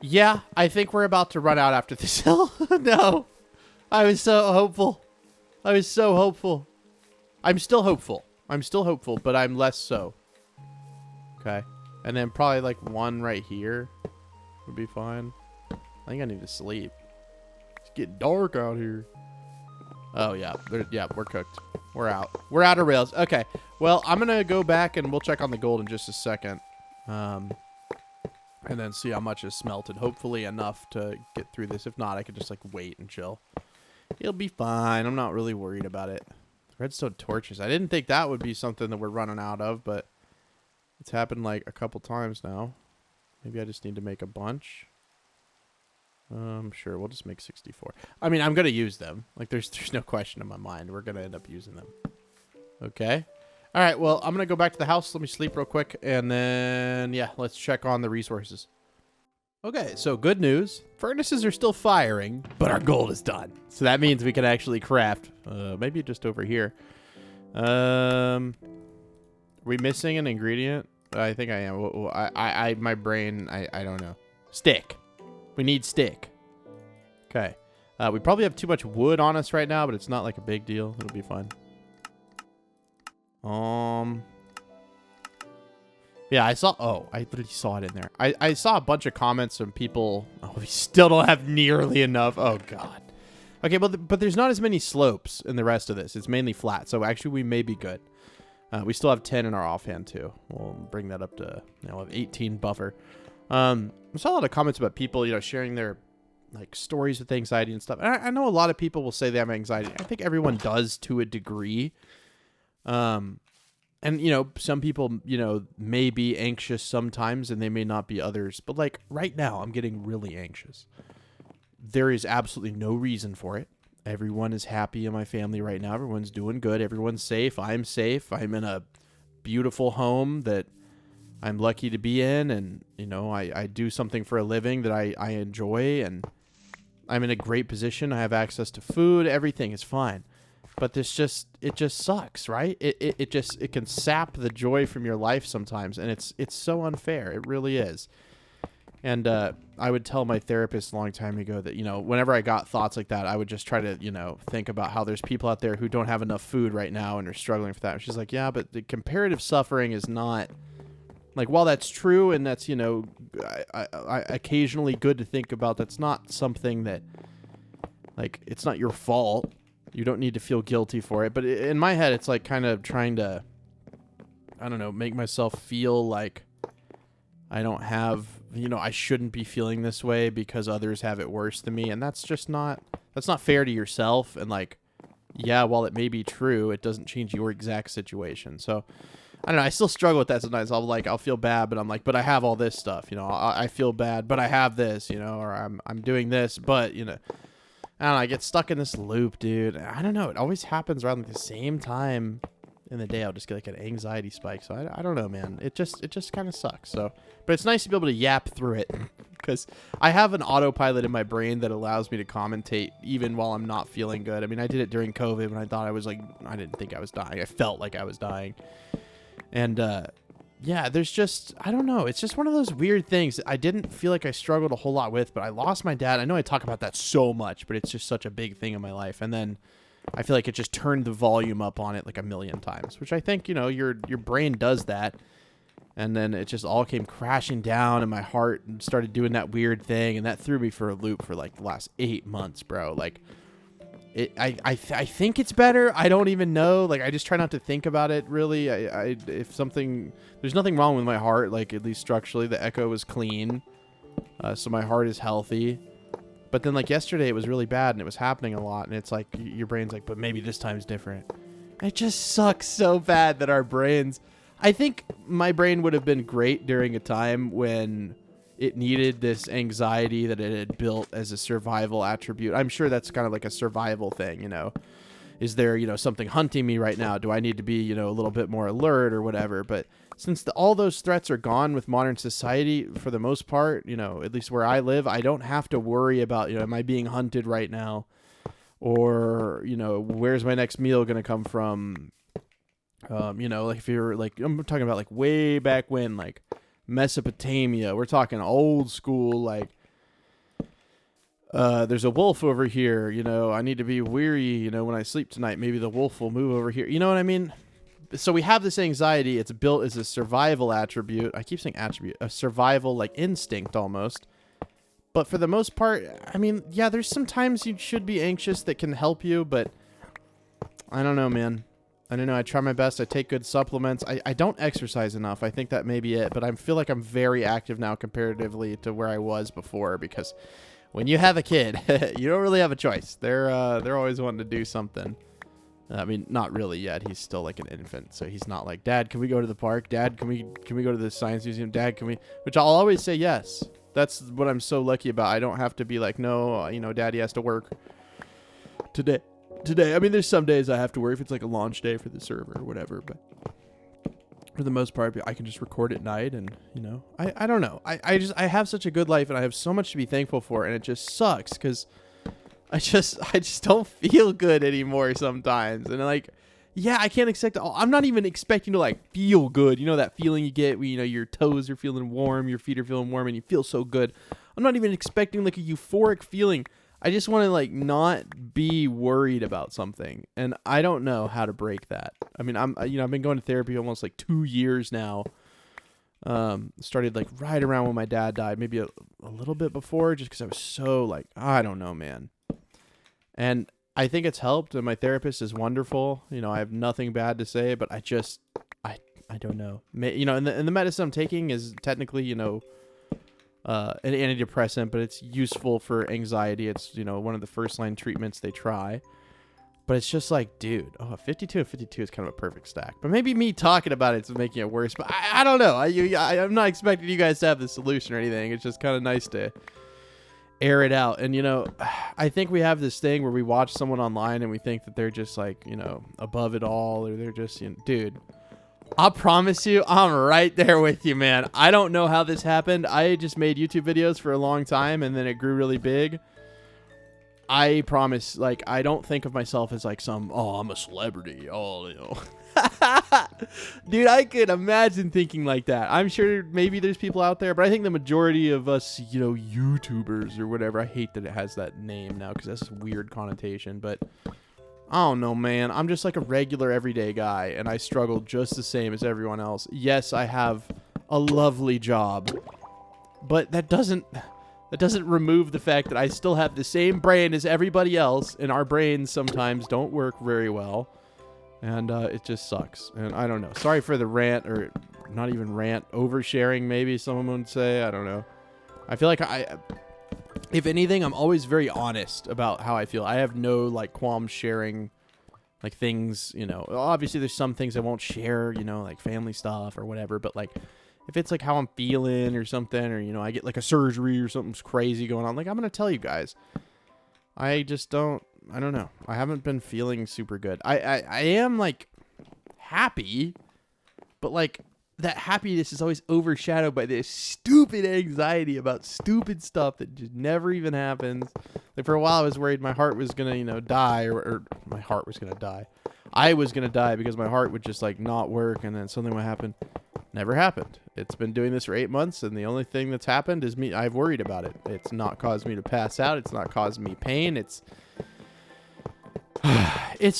Yeah, I think we're about to run out after this hill. No. I was so hopeful. I was so hopeful. I'm still hopeful. I'm still hopeful, but I'm less so. Okay. And then probably like one right here would be fine. I think I need to sleep. It's getting dark out here. Oh, yeah. Yeah, we're cooked. We're out. We're out of rails. Okay. Well, I'm going to go back and we'll check on the gold in just a second. And then see how much is smelted. Hopefully enough to get through this. If not, I could just like wait and chill. It'll be fine. I'm not really worried about it. Redstone torches. I didn't think that would be something that we're running out of, but it's happened like a couple times now. Maybe I just need to make a bunch. Sure, we'll just make 64. I mean, I'm going to use them. Like, there's no question in my mind. We're going to end up using them. Okay. All right, well, I'm going to go back to the house. Let me sleep real quick. And then, yeah, let's check on the resources. Okay, so good news. Furnaces are still firing, but our gold is done. So that means we can actually craft. Maybe just over here. Are we missing an ingredient? I think I am. My brain, I don't know. Stick. We need stick. Okay. We probably have too much wood on us right now, but it's not like a big deal. It'll be fine. Yeah, I saw... Oh, I literally saw it in there. I saw a bunch of comments from people... Oh, we still don't have nearly enough. Oh, God. Okay, but there's not as many slopes in the rest of this. It's mainly flat, so actually we may be good. We still have 10 in our offhand, too. We'll bring that up to... we'll have 18 buffer. I saw a lot of comments about people, sharing their like stories with anxiety and stuff. And I know a lot of people will say they have anxiety. I think everyone does to a degree. And some people, may be anxious sometimes and they may not be others. But like right now, I'm getting really anxious. There is absolutely no reason for it. Everyone is happy in my family right now. Everyone's doing good. Everyone's safe. I'm safe. I'm in a beautiful home that I'm lucky to be in, and I do something for a living that I enjoy, and I'm in a great position. I have access to food. Everything is fine, but it just sucks, right? It can sap the joy from your life sometimes, and it's so unfair. It really is. And I would tell my therapist a long time ago that whenever I got thoughts like that, I would just try to think about how there's people out there who don't have enough food right now and are struggling for that. And she's like, yeah, but the comparative suffering is not. Like, while that's true and that's, I occasionally good to think about, that's not something that, like, it's not your fault. You don't need to feel guilty for it. But in my head, it's like kind of trying to, I don't know, make myself feel like I don't have, I shouldn't be feeling this way because others have it worse than me. And that's just not fair to yourself. And like, yeah, while it may be true, it doesn't change your exact situation. So I don't know. I still struggle with that sometimes. I'll feel bad, but I'm like, but I have all this stuff, I feel bad, but I have this, or I'm doing this, but, I don't know. I get stuck in this loop, dude. I don't know. It always happens around the same time in the day. I'll just get like an anxiety spike. So I don't know, man. It just kind of sucks. So, but it's nice to be able to yap through it because I have an autopilot in my brain that allows me to commentate even while I'm not feeling good. I mean, I did it during COVID when I thought I didn't think I was dying. I felt like I was dying. And, yeah, there's just, I don't know. It's just one of those weird things that I didn't feel like I struggled a whole lot with, but I lost my dad. I know I talk about that so much, but it's just such a big thing in my life. And then I feel like it just turned the volume up on it like a million times, which I think, your brain does that. And then it just all came crashing down in my heart and started doing that weird thing. And that threw me for a loop for like the last 8 months, bro. Like, I think it's better. I don't even know. Like, I just try not to think about it, really. If something... There's nothing wrong with my heart, like, at least structurally. The echo was clean. So my heart is healthy. But then, like, yesterday it was really bad, and it was happening a lot. And it's like, your brain's like, but maybe this time's different. It just sucks so bad that our brains... I think my brain would have been great during a time when... it needed this anxiety that it had built as a survival attribute. I'm sure that's kind of like a survival thing, you know. Is there, you know, something hunting me right now? Do I need to be, you know, a little bit more alert or whatever? But since all those threats are gone with modern society, for the most part, you know, at least where I live, I don't have to worry about, you know, am I being hunted right now? Or, you know, where's my next meal going to come from? You know, like if you're like, I'm talking about like way back when, like, Mesopotamia. We're talking old school, like, there's a wolf over here, you know, I need to be weary, you know, when I sleep tonight, maybe the wolf will move over here. You know what I mean? So we have this anxiety. It's built as a survival attribute. I keep saying attribute, a survival, like, instinct almost. But for the most part, I mean, yeah, there's some times you should be anxious that can help you, but I don't know, man. I don't know. I try my best. I take good supplements. I don't exercise enough. I think that may be it. But I feel like I'm very active now comparatively to where I was before. Because when you have a kid, you don't really have a choice. They're always wanting to do something. I mean, not really yet. He's still like an infant, so he's not like, Dad, can we go to the park? Dad, can we go to the science museum? Dad, can we? Which I'll always say yes. That's what I'm so lucky about. I don't have to be like, no, you know, Daddy has to work today. I mean, there's some days I have to work if it's like a launch day for the server or whatever, but for the most part, I can just record at night and, you know, I don't know. I have such a good life and I have so much to be thankful for, and it just sucks because I just don't feel good anymore sometimes. And like, yeah, I can't expect I'm not even expecting to like feel good. You know, that feeling you get when, you know, your toes are feeling warm, your feet are feeling warm and you feel so good. I'm not even expecting like a euphoric feeling. I just want to like not be worried about something, and I don't know how to break that. I mean, I've been going to therapy almost like 2 years now. Started like right around when my dad died, maybe a little bit before, just because I was so like, I don't know, man. And I think it's helped, and my therapist is wonderful. You know, I have nothing bad to say, but I don't know. You know, and the medicine I'm taking is technically, you know, an antidepressant, but it's useful for anxiety. It's, you know, one of the first line treatments they try. But it's just like, dude, 52 and 52 is kind of a perfect stack. But maybe me talking about it's making it worse. But I don't know. I'm not expecting you guys to have the solution or anything. It's just kind of nice to air it out. And, you know, I think we have this thing where we watch someone online and we think that they're just like, you know, above it all, or they're just, you know, dude, I promise you, I'm right there with you, man. I don't know how this happened. I just made YouTube videos for a long time, and then it grew really big. I promise, like, I don't think of myself as like I'm a celebrity. Oh, you know. Dude, I could imagine thinking like that. I'm sure maybe there's people out there, but I think the majority of us, you know, YouTubers or whatever, I hate that it has that name now because that's a weird connotation, but I don't know, man. I'm just like a regular everyday guy, and I struggle just the same as everyone else. Yes, I have a lovely job, but that doesn't remove the fact that I still have the same brain as everybody else, and our brains sometimes don't work very well, and it just sucks. And I don't know. Sorry for the rant, or not even rant, oversharing maybe someone would say. I don't know. I feel like if anything, I'm always very honest about how I feel. I have no like qualms sharing like things, you know. Obviously there's some things I won't share, you know, like family stuff or whatever, but like if it's like how I'm feeling or something, or, you know, I get like a surgery or something's crazy going on, like I'm going to tell you guys. I don't know. I haven't been feeling super good. I am like happy, but like that happiness is always overshadowed by this stupid anxiety about stupid stuff that just never even happens. Like for a while I was worried my heart was going to, you know, die, or my heart was going to die. I was going to die because my heart would just like not work, and then something would happen. Never happened. It's been doing this for 8 months, and the only thing that's happened is I've worried about it. It's not caused me to pass out. It's not caused me pain. It's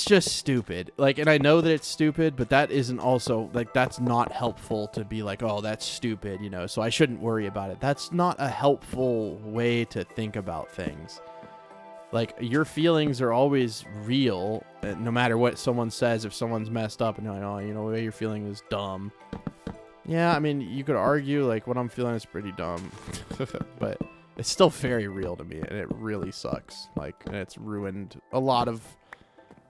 just stupid. Like, and I know that it's stupid, but that isn't also like, that's not helpful to be like, oh, that's stupid, you know, so I shouldn't worry about it. That's not a helpful way to think about things. Like, your feelings are always real, no matter what someone says. If someone's messed up and you're like, oh, you know, the way you're feeling is dumb. Yeah, I mean, you could argue, like, what I'm feeling is pretty dumb. But it's still very real to me, and it really sucks. Like, and it's ruined a lot of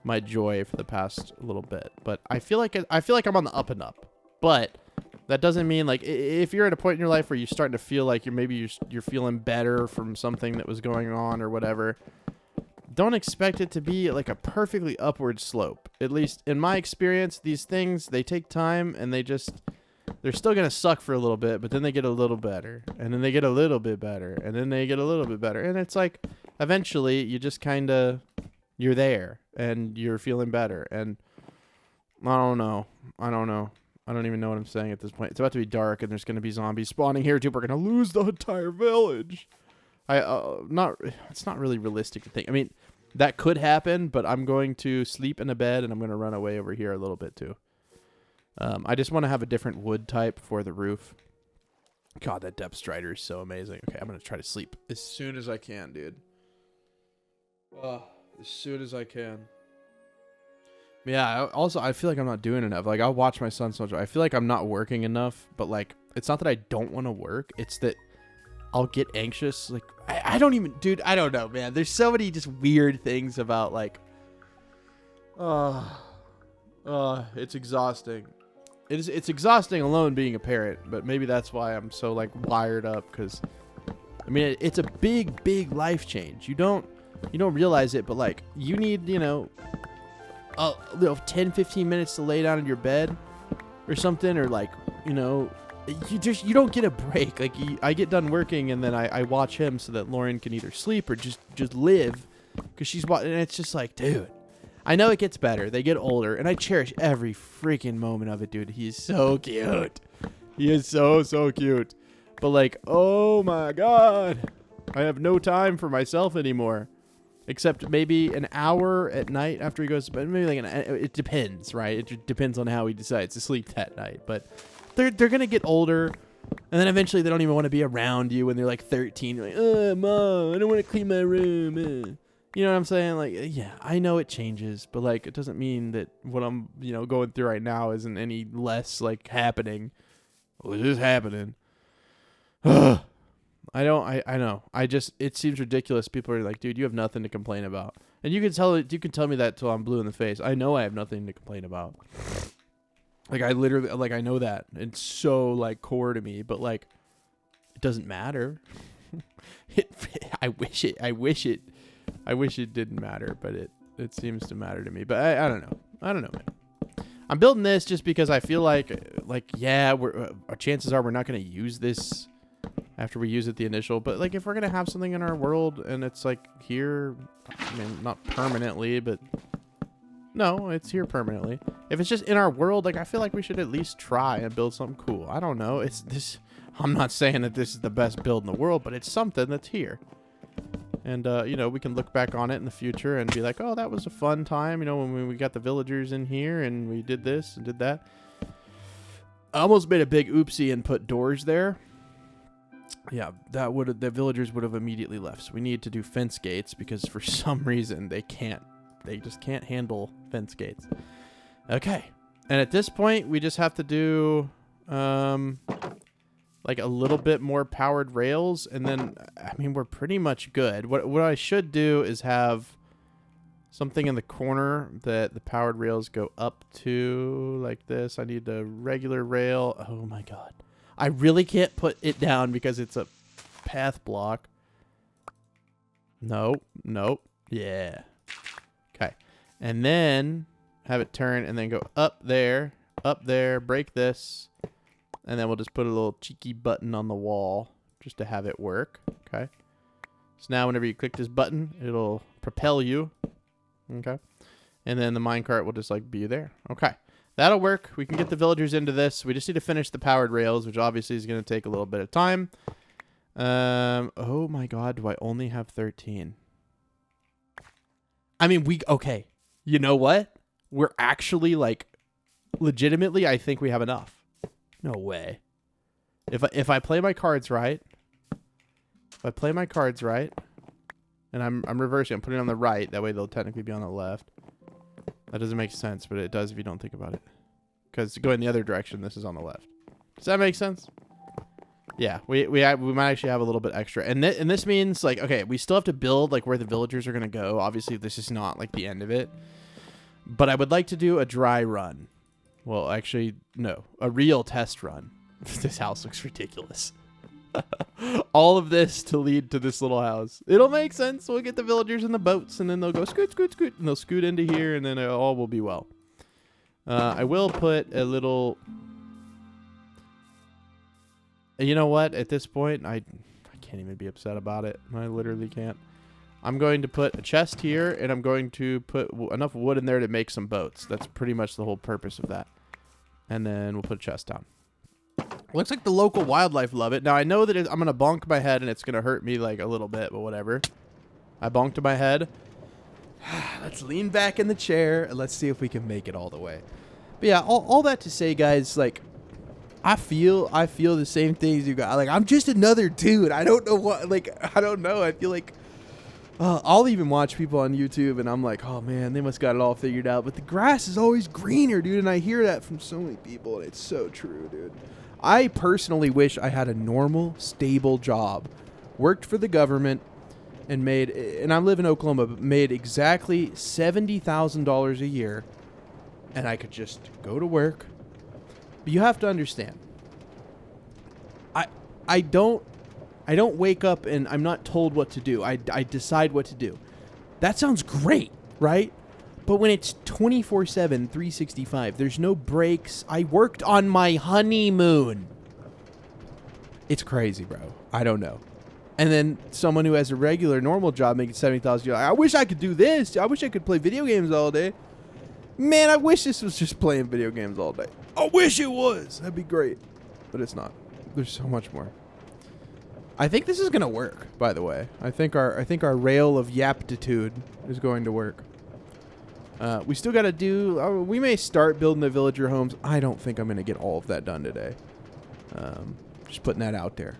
my joy for the past little bit. But I feel like I'm on the up and up. But that doesn't mean, like, if you're at a point in your life where you're starting to feel like you're feeling better from something that was going on or whatever, don't expect it to be like a perfectly upward slope. At least in my experience, these things, they take time, and they're still going to suck for a little bit, but then they get a little better, and then they get a little bit better, and then they get a little bit better. And it's like, eventually, you just kind of, you're there, and you're feeling better. And I don't know. I don't even know what I'm saying at this point. It's about to be dark, and there's going to be zombies spawning here, too. We're going to lose the entire village. It's not really realistic to think. I mean, that could happen, but I'm going to sleep in a bed, and I'm going to run away over here a little bit, too. I just want to have a different wood type for the roof. God, that depth strider is so amazing. Okay, I'm going to try to sleep as soon as I can, dude. As soon as I can. Yeah, I feel like I'm not doing enough. Like, I'll watch my son so much. I feel like I'm not working enough, but, like, it's not that I don't want to work. It's that I'll get anxious. Like, I don't even, dude, I don't know, man. There's so many just weird things about, like, it's exhausting. It's exhausting alone being a parent, but maybe that's why I'm so, like, wired up, because, I mean, it's a big life change. You don't realize it, but, like, you need, 10, 15 minutes to lay down in your bed or something, or, like, you don't get a break. Like, I get done working, and then I watch him so that Lauren can either sleep or just live, because she's watching, and it's just like, dude, I know it gets better. They get older, and I cherish every freaking moment of it, dude. He's so cute. He is so cute. But, like, oh my God, I have no time for myself anymore, except maybe an hour at night after he goes to bed. Maybe like it depends, right? It depends on how he decides to sleep that night. But they're gonna get older, and then eventually they don't even want to be around you when they're like 13. You're like, oh, Mom, I don't want to clean my room. You know what I'm saying? Like, yeah, I know it changes, but, like, it doesn't mean that what I'm, going through right now isn't any less, like, happening. Well, it is happening. I know. It seems ridiculous. People are like, dude, you have nothing to complain about. And you can tell me that till I'm blue in the face. I know I have nothing to complain about. Like, I literally, like, I know that. It's so, like, core to me, but, like, it doesn't matter. I wish it didn't matter, but it seems to matter to me. But I don't know. I don't know, man. I'm building this just because I feel like yeah, our chances are we're not going to use this after we use it the initial. But, like, if we're going to have something in our world and it's, like, here, I mean, not permanently, but no, it's here permanently. If it's just in our world, like, I feel like we should at least try and build something cool. I don't know. I'm not saying that this is the best build in the world, but it's something that's here. And, we can look back on it in the future and be like, oh, that was a fun time, when we got the villagers in here and we did this and did that. I almost made a big oopsie and put doors there. Yeah, the villagers would have immediately left. So we need to do fence gates because for some reason they just can't handle fence gates. Okay. And at this point, we just have to do, like, a little bit more powered rails, and then, I mean, we're pretty much good. What I should do is have something in the corner that the powered rails go up to, like this. I need the regular rail. Oh my God. I really can't put it down because it's a path block. Nope. Yeah. Okay. And then have it turn and then go up there, break this. And then we'll just put a little cheeky button on the wall just to have it work. Okay. So now whenever you click this button, it'll propel you. Okay. And then the minecart will just, like, be there. Okay. That'll work. We can get the villagers into this. We just need to finish the powered rails, which obviously is going to take a little bit of time. Oh my God. Do I only have 13? I mean, okay. You know what? We're actually, like, legitimately, I think we have enough. No way. If I play my cards right, And I'm reversing. I'm putting it on the right. That way they'll technically be on the left. That doesn't make sense, but it does if you don't think about it. Because going the other direction, this is on the left. Does that make sense? Yeah, we might actually have a little bit extra. And this means, like, okay, we still have to build, like, where the villagers are going to go. Obviously, this is not, like, the end of it. But I would like to do a dry run. Well, actually, no. A real test run. This house looks ridiculous. All of this to lead to this little house. It'll make sense. We'll get the villagers in the boats, and then they'll go scoot, scoot, scoot, and they'll scoot into here, and then all will be well. I will put a little... You know what? At this point, I can't even be upset about it. I literally can't. I'm going to put a chest here, and I'm going to put enough wood in there to make some boats. That's pretty much the whole purpose of that. And then we'll put a chest down. Looks like the local wildlife love it. Now, I know that I'm going to bonk my head, and it's going to hurt me like a little bit, but whatever. I bonked my head. Let's lean back in the chair, and let's see if we can make it all the way. But yeah, all that to say, guys, like, I feel the same things you got. Like, I'm just another dude. I don't know what, like, I don't know. I feel like I'll even watch people on YouTube, and I'm like, oh, man, they must got it all figured out. But the grass is always greener, dude, and I hear that from so many people, and it's so true, dude. I personally wish I had a normal, stable job, worked for the government, and I live in Oklahoma, but made exactly $70,000 a year, and I could just go to work. But you have to understand, I don't wake up and I'm not told what to do. I decide what to do. That sounds great, right? But when it's 24/7, 365, there's no breaks. I worked on my honeymoon. It's crazy, bro. I don't know. And then someone who has a regular, normal job making $70,000. I wish I could do this. I wish I could play video games all day. Man, I wish this was just playing video games all day. I wish it was. That'd be great. But it's not. There's so much more. I think this is gonna work, by the way. I think our rail of yaptitude is going to work. We still got to do... we may start building the villager homes. I don't think I'm going to get all of that done today. Just putting that out there.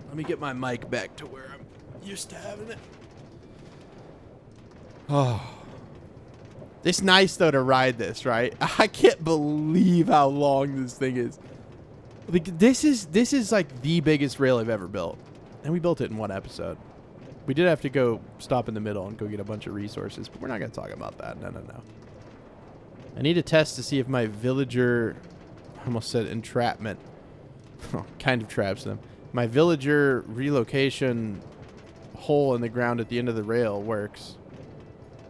Let me get my mic back to where I'm used to having it. Oh. It's nice, though, to ride this, right? I can't believe how long this thing is. Like, this is like the biggest rail I've ever built. And we built it in one episode. We did have to go stop in the middle and go get a bunch of resources, but we're not going to talk about that. No. I need a test to see if my villager... I almost said entrapment. Kind of traps them. My villager relocation hole in the ground at the end of the rail works.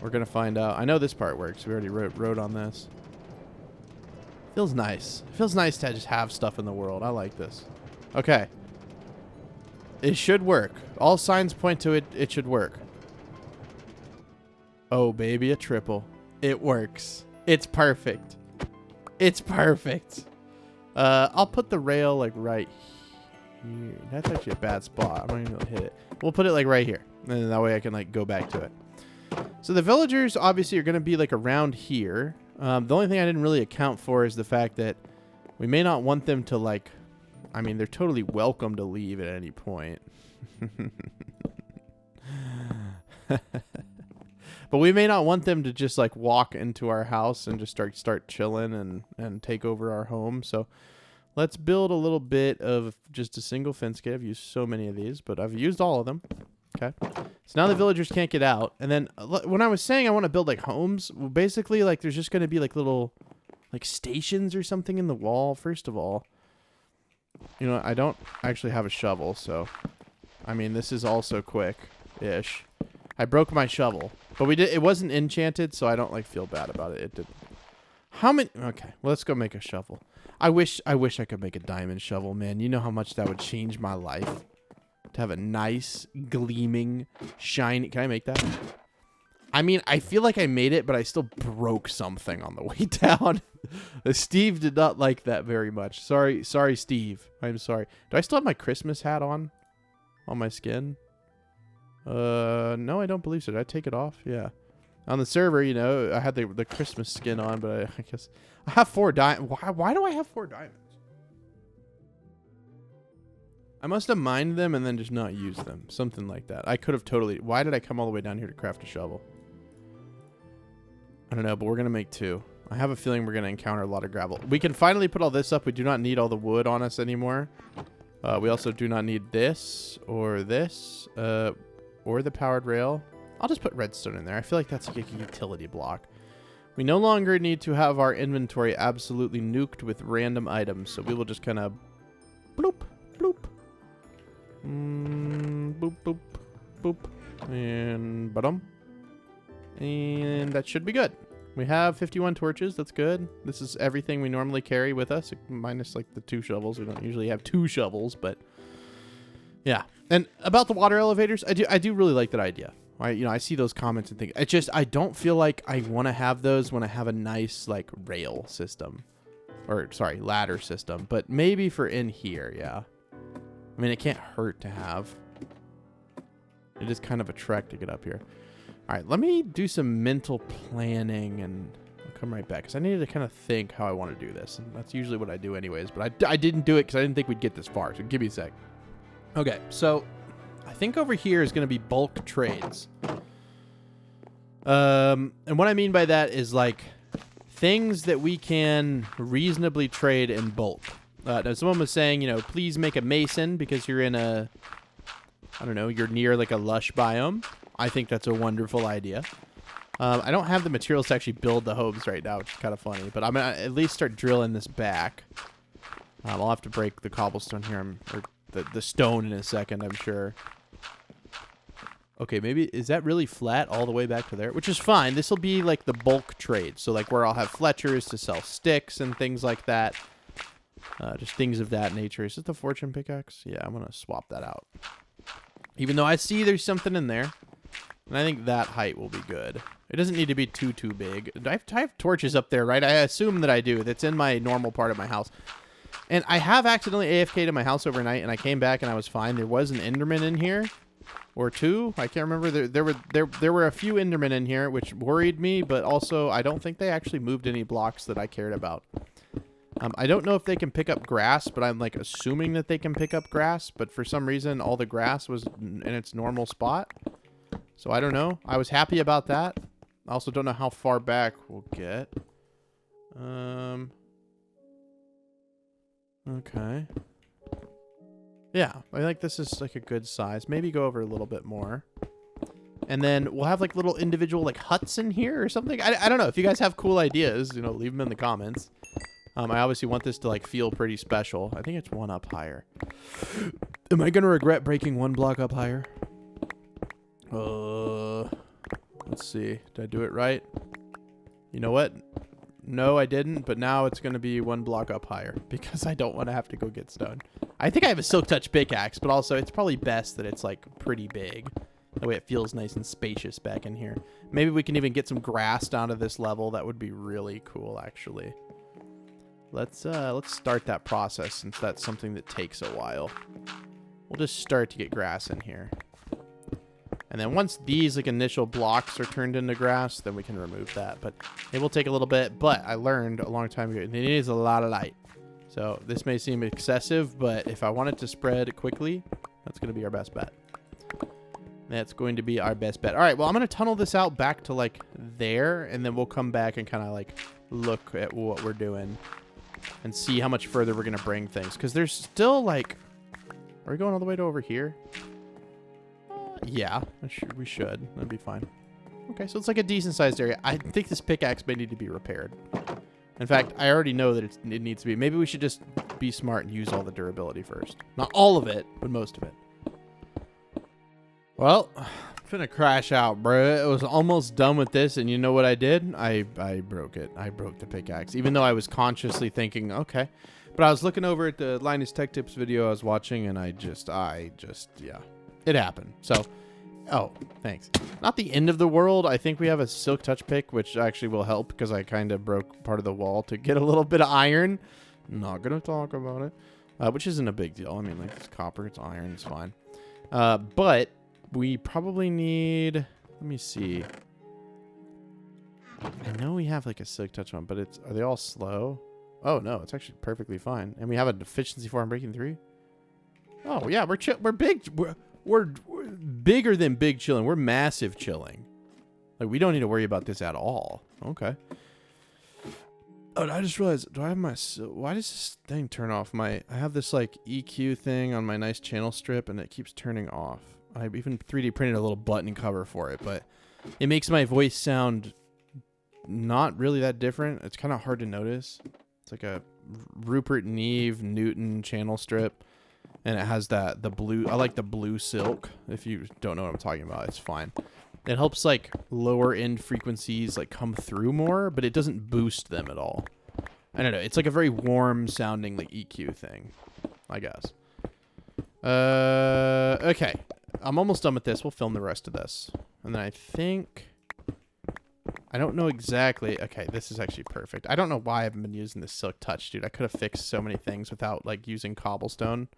We're going to find out. I know this part works. We already wrote on this. Feels nice. It feels nice to just have stuff in the world. I like this. Okay. It should work. All signs point to it. It should work. Oh, baby, a triple. It works. It's perfect. It's perfect. I'll put the rail like right here. That's actually a bad spot. I'm not even gonna hit it. We'll put it like right here, and then that way I can like go back to it. So the villagers obviously are gonna be like around here. The only thing I didn't really account for is the fact that we may not want them to like... I mean, they're totally welcome to leave at any point. But we may not want them to just like walk into our house and just start chilling and take over our home. So let's build a little bit of just a single fence gate. I've used so many of these, but I've used all of them. Okay. So now the villagers can't get out. And then when I was saying I want to build like homes, well, basically like there's just going to be like little like stations or something in the wall. First of all, you know, I don't actually have a shovel, so I mean, this is also quick-ish. I broke my shovel, but it wasn't enchanted, so I don't like feel bad about it. It didn't. How many? Okay, well, let's go make a shovel. I wish I could make a diamond shovel, man. You know how much that would change my life to have a nice, gleaming, shiny. Can I make that? I mean, I feel like I made it, but I still broke something on the way down. Steve did not like that very much. Sorry, Steve. I'm sorry. Do I still have my Christmas hat on my skin? No, I don't believe so. Did I take it off? Yeah. On the server, you know, I had the Christmas skin on, but I guess I have 4 diamonds. Why do I have 4 diamonds? I must have mined them and then just not used them. Something like that. I could have totally... Why did I come all the way down here to craft a shovel? I don't know, but we're going to make 2. I have a feeling we're going to encounter a lot of gravel. We can finally put all this up. We do not need all the wood on us anymore. We also do not need this or this or the powered rail. I'll just put redstone in there. I feel like that's like a utility block. We no longer need to have our inventory absolutely nuked with random items, so we will just kind of bloop, bloop. Boop, boop, boop. And ba-dum. And that should be good. We have 51 torches. That's good. This is everything we normally carry with us, minus like the 2 shovels. We don't usually have 2 shovels, but yeah. And about the water elevators, I do really like that idea. I see those comments and think I don't feel like I want to have those when I have a nice like rail system, or sorry, ladder system. But maybe for in here, yeah. I mean, it can't hurt to have. It is kind of a trek to get up here. All right, let me do some mental planning, and I'll come right back because I needed to kind of think how I want to do this. And that's usually what I do anyways, but I didn't do it because I didn't think we'd get this far. So give me a sec. Okay, so I think over here is going to be bulk trades. And what I mean by that is like things that we can reasonably trade in bulk. Now someone was saying, please make a mason because you're in a, I don't know, you're near like a lush biome. I think that's a wonderful idea. I don't have the materials to actually build the homes right now, which is kind of funny, but I'm going to at least start drilling this back. I'll have to break the cobblestone here, or the stone in a second, I'm sure. Okay, maybe, is that really flat all the way back to there? Which is fine. This will be like the bulk trade. So like where I'll have Fletchers to sell sticks and things like that. Just things of that nature. Is it the fortune pickaxe? Yeah, I'm going to swap that out. Even though I see there's something in there. And I think that height will be good. It doesn't need to be too big. I have torches up there, right? I assume that I do. That's in my normal part of my house. And I have accidentally AFK'd in my house overnight, and I came back and I was fine. There was an Enderman in here. Or 2. I can't remember. There were a few Endermen in here, which worried me, but also I don't think they actually moved any blocks that I cared about. I don't know if they can pick up grass, but I'm like assuming that they can pick up grass, but for some reason all the grass was in its normal spot. So I don't know. I was happy about that. I also don't know how far back we'll get. Okay. Yeah, I think this is like a good size. Maybe go over a little bit more. And then we'll have like little individual like huts in here or something. I don't know. If you guys have cool ideas, leave them in the comments. I obviously want this to like feel pretty special. I think it's 1 up higher. Am I going to regret breaking 1 block up higher? Let's see. Did I do it right? You know what? No, I didn't, but now it's going to be 1 block up higher because I don't want to have to go get stone. I think I have a silk touch pickaxe, but also it's probably best that it's like pretty big. That way it feels nice and spacious back in here. Maybe we can even get some grass down to this level. That would be really cool, actually. Let's start that process since that's something that takes a while. We'll just start to get grass in here. And then once these like initial blocks are turned into grass, then we can remove that. But it will take a little bit. But I learned a long time ago, it needs a lot of light. So this may seem excessive, but if I want it to spread quickly, that's going to be our best bet. That's going to be our best bet. All right, well, I'm going to tunnel this out back to like there, and then we'll come back and kind of like look at what we're doing and see how much further we're going to bring things. Because there's still like, are we going all the way to over here? Yeah, we should. That'd be fine. Okay, so it's like a decent sized area. I think this pickaxe may need to be repaired. In fact, I already know that it needs to be. Maybe we should just be smart and use all the durability first. Not all of it, but most of it. Well, I'm finna crash out, bro. I was almost done with this, and you know what I did? I broke it. I broke the pickaxe, even though I was consciously thinking, okay. But I was looking over at the Linus Tech Tips video I was watching, and I just, yeah. It happened. So, oh, thanks. Not the end of the world. I think we have a silk touch pick, which actually will help because I kind of broke part of the wall to get a little bit of iron. Not going to talk about it, which isn't a big deal. I mean, like, it's copper, it's iron, it's fine. But we probably need, let me see. I know we have like a silk touch one, but are they all slow? Oh, no, it's actually perfectly fine. And we have a deficiency 4 on breaking 3. Oh yeah, we're big. We're bigger than big chilling. We're massive chilling. Like, we don't need to worry about this at all. Okay. Oh, I just realized, do I have my, why does this thing turn off? I have this like EQ thing on my nice channel strip and it keeps turning off. I even 3D printed a little button cover for it, but it makes my voice sound not really that different. It's kind of hard to notice. It's like a Rupert Neve Newton channel strip. And it has the blue, I like the blue silk. If you don't know what I'm talking about, it's fine. It helps like lower end frequencies like come through more, but it doesn't boost them at all. I don't know. It's like a very warm sounding like EQ thing, I guess. Okay. I'm almost done with this. We'll film the rest of this. And then I think, I don't know exactly. Okay, this is actually perfect. I don't know why I haven't been using this Silk Touch, dude. I could have fixed so many things without like using cobblestone.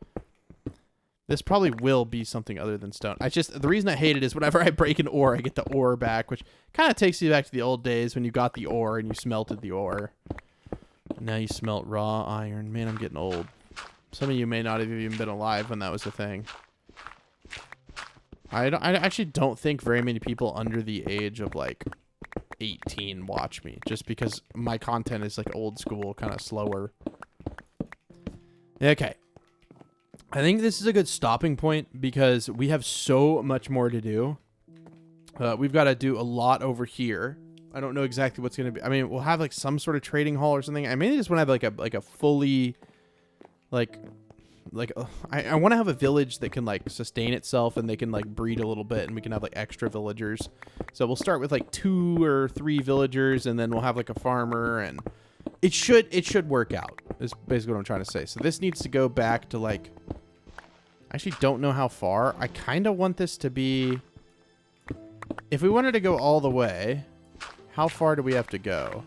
This probably will be something other than stone. The reason I hate it is whenever I break an ore, I get the ore back, which kind of takes you back to the old days when you got the ore and you smelted the ore. And now you smelt raw iron. Man, I'm getting old. Some of you may not have even been alive when that was a thing. I actually don't think very many people under the age of like 18 watch me, just because my content is like old school, kind of slower. Okay. I think this is a good stopping point because we have so much more to do. We've got to do a lot over here. I don't know exactly what's going to be. I mean, we'll have like some sort of trading hall or something. I mainly just want to have like a fully I want to have a village that can like sustain itself and they can like breed a little bit and we can have like extra villagers. So we'll start with like 2 or 3 villagers and then we'll have like a farmer and it should work out. Is basically what I'm trying to say. So this needs to go back to like, I actually don't know how far. I kind of want this to be, if we wanted to go all the way, how far do we have to go?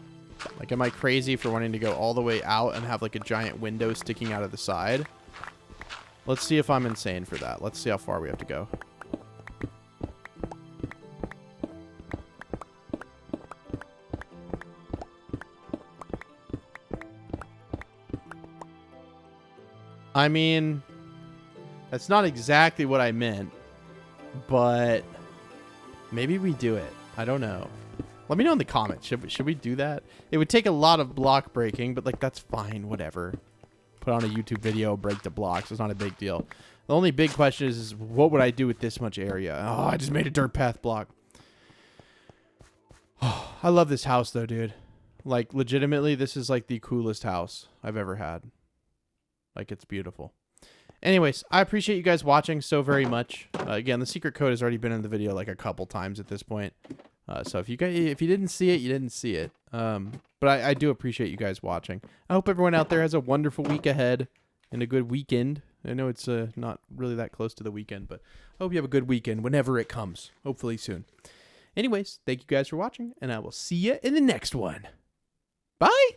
Like, am I crazy for wanting to go all the way out and have like a giant window sticking out of the side? Let's see if I'm insane for that. Let's see how far we have to go. I mean, that's not exactly what I meant, but maybe we do it. I don't know. Let me know in the comments. Should we do that? It would take a lot of block breaking, but like that's fine. Whatever. Put on a YouTube video, break the blocks. It's not a big deal. The only big question is what would I do with this much area? Oh, I just made a dirt path block. Oh, I love this house though, dude. Like legitimately, this is like the coolest house I've ever had. Like it's beautiful. Anyways, I appreciate you guys watching so very much. Again, the secret code has already been in the video like a couple times at this point. So if you didn't see it, you didn't see it. But I do appreciate you guys watching. I hope everyone out there has a wonderful week ahead and a good weekend. I know it's not really that close to the weekend, but I hope you have a good weekend whenever it comes. Hopefully soon. Anyways, thank you guys for watching, and I will see you in the next one. Bye!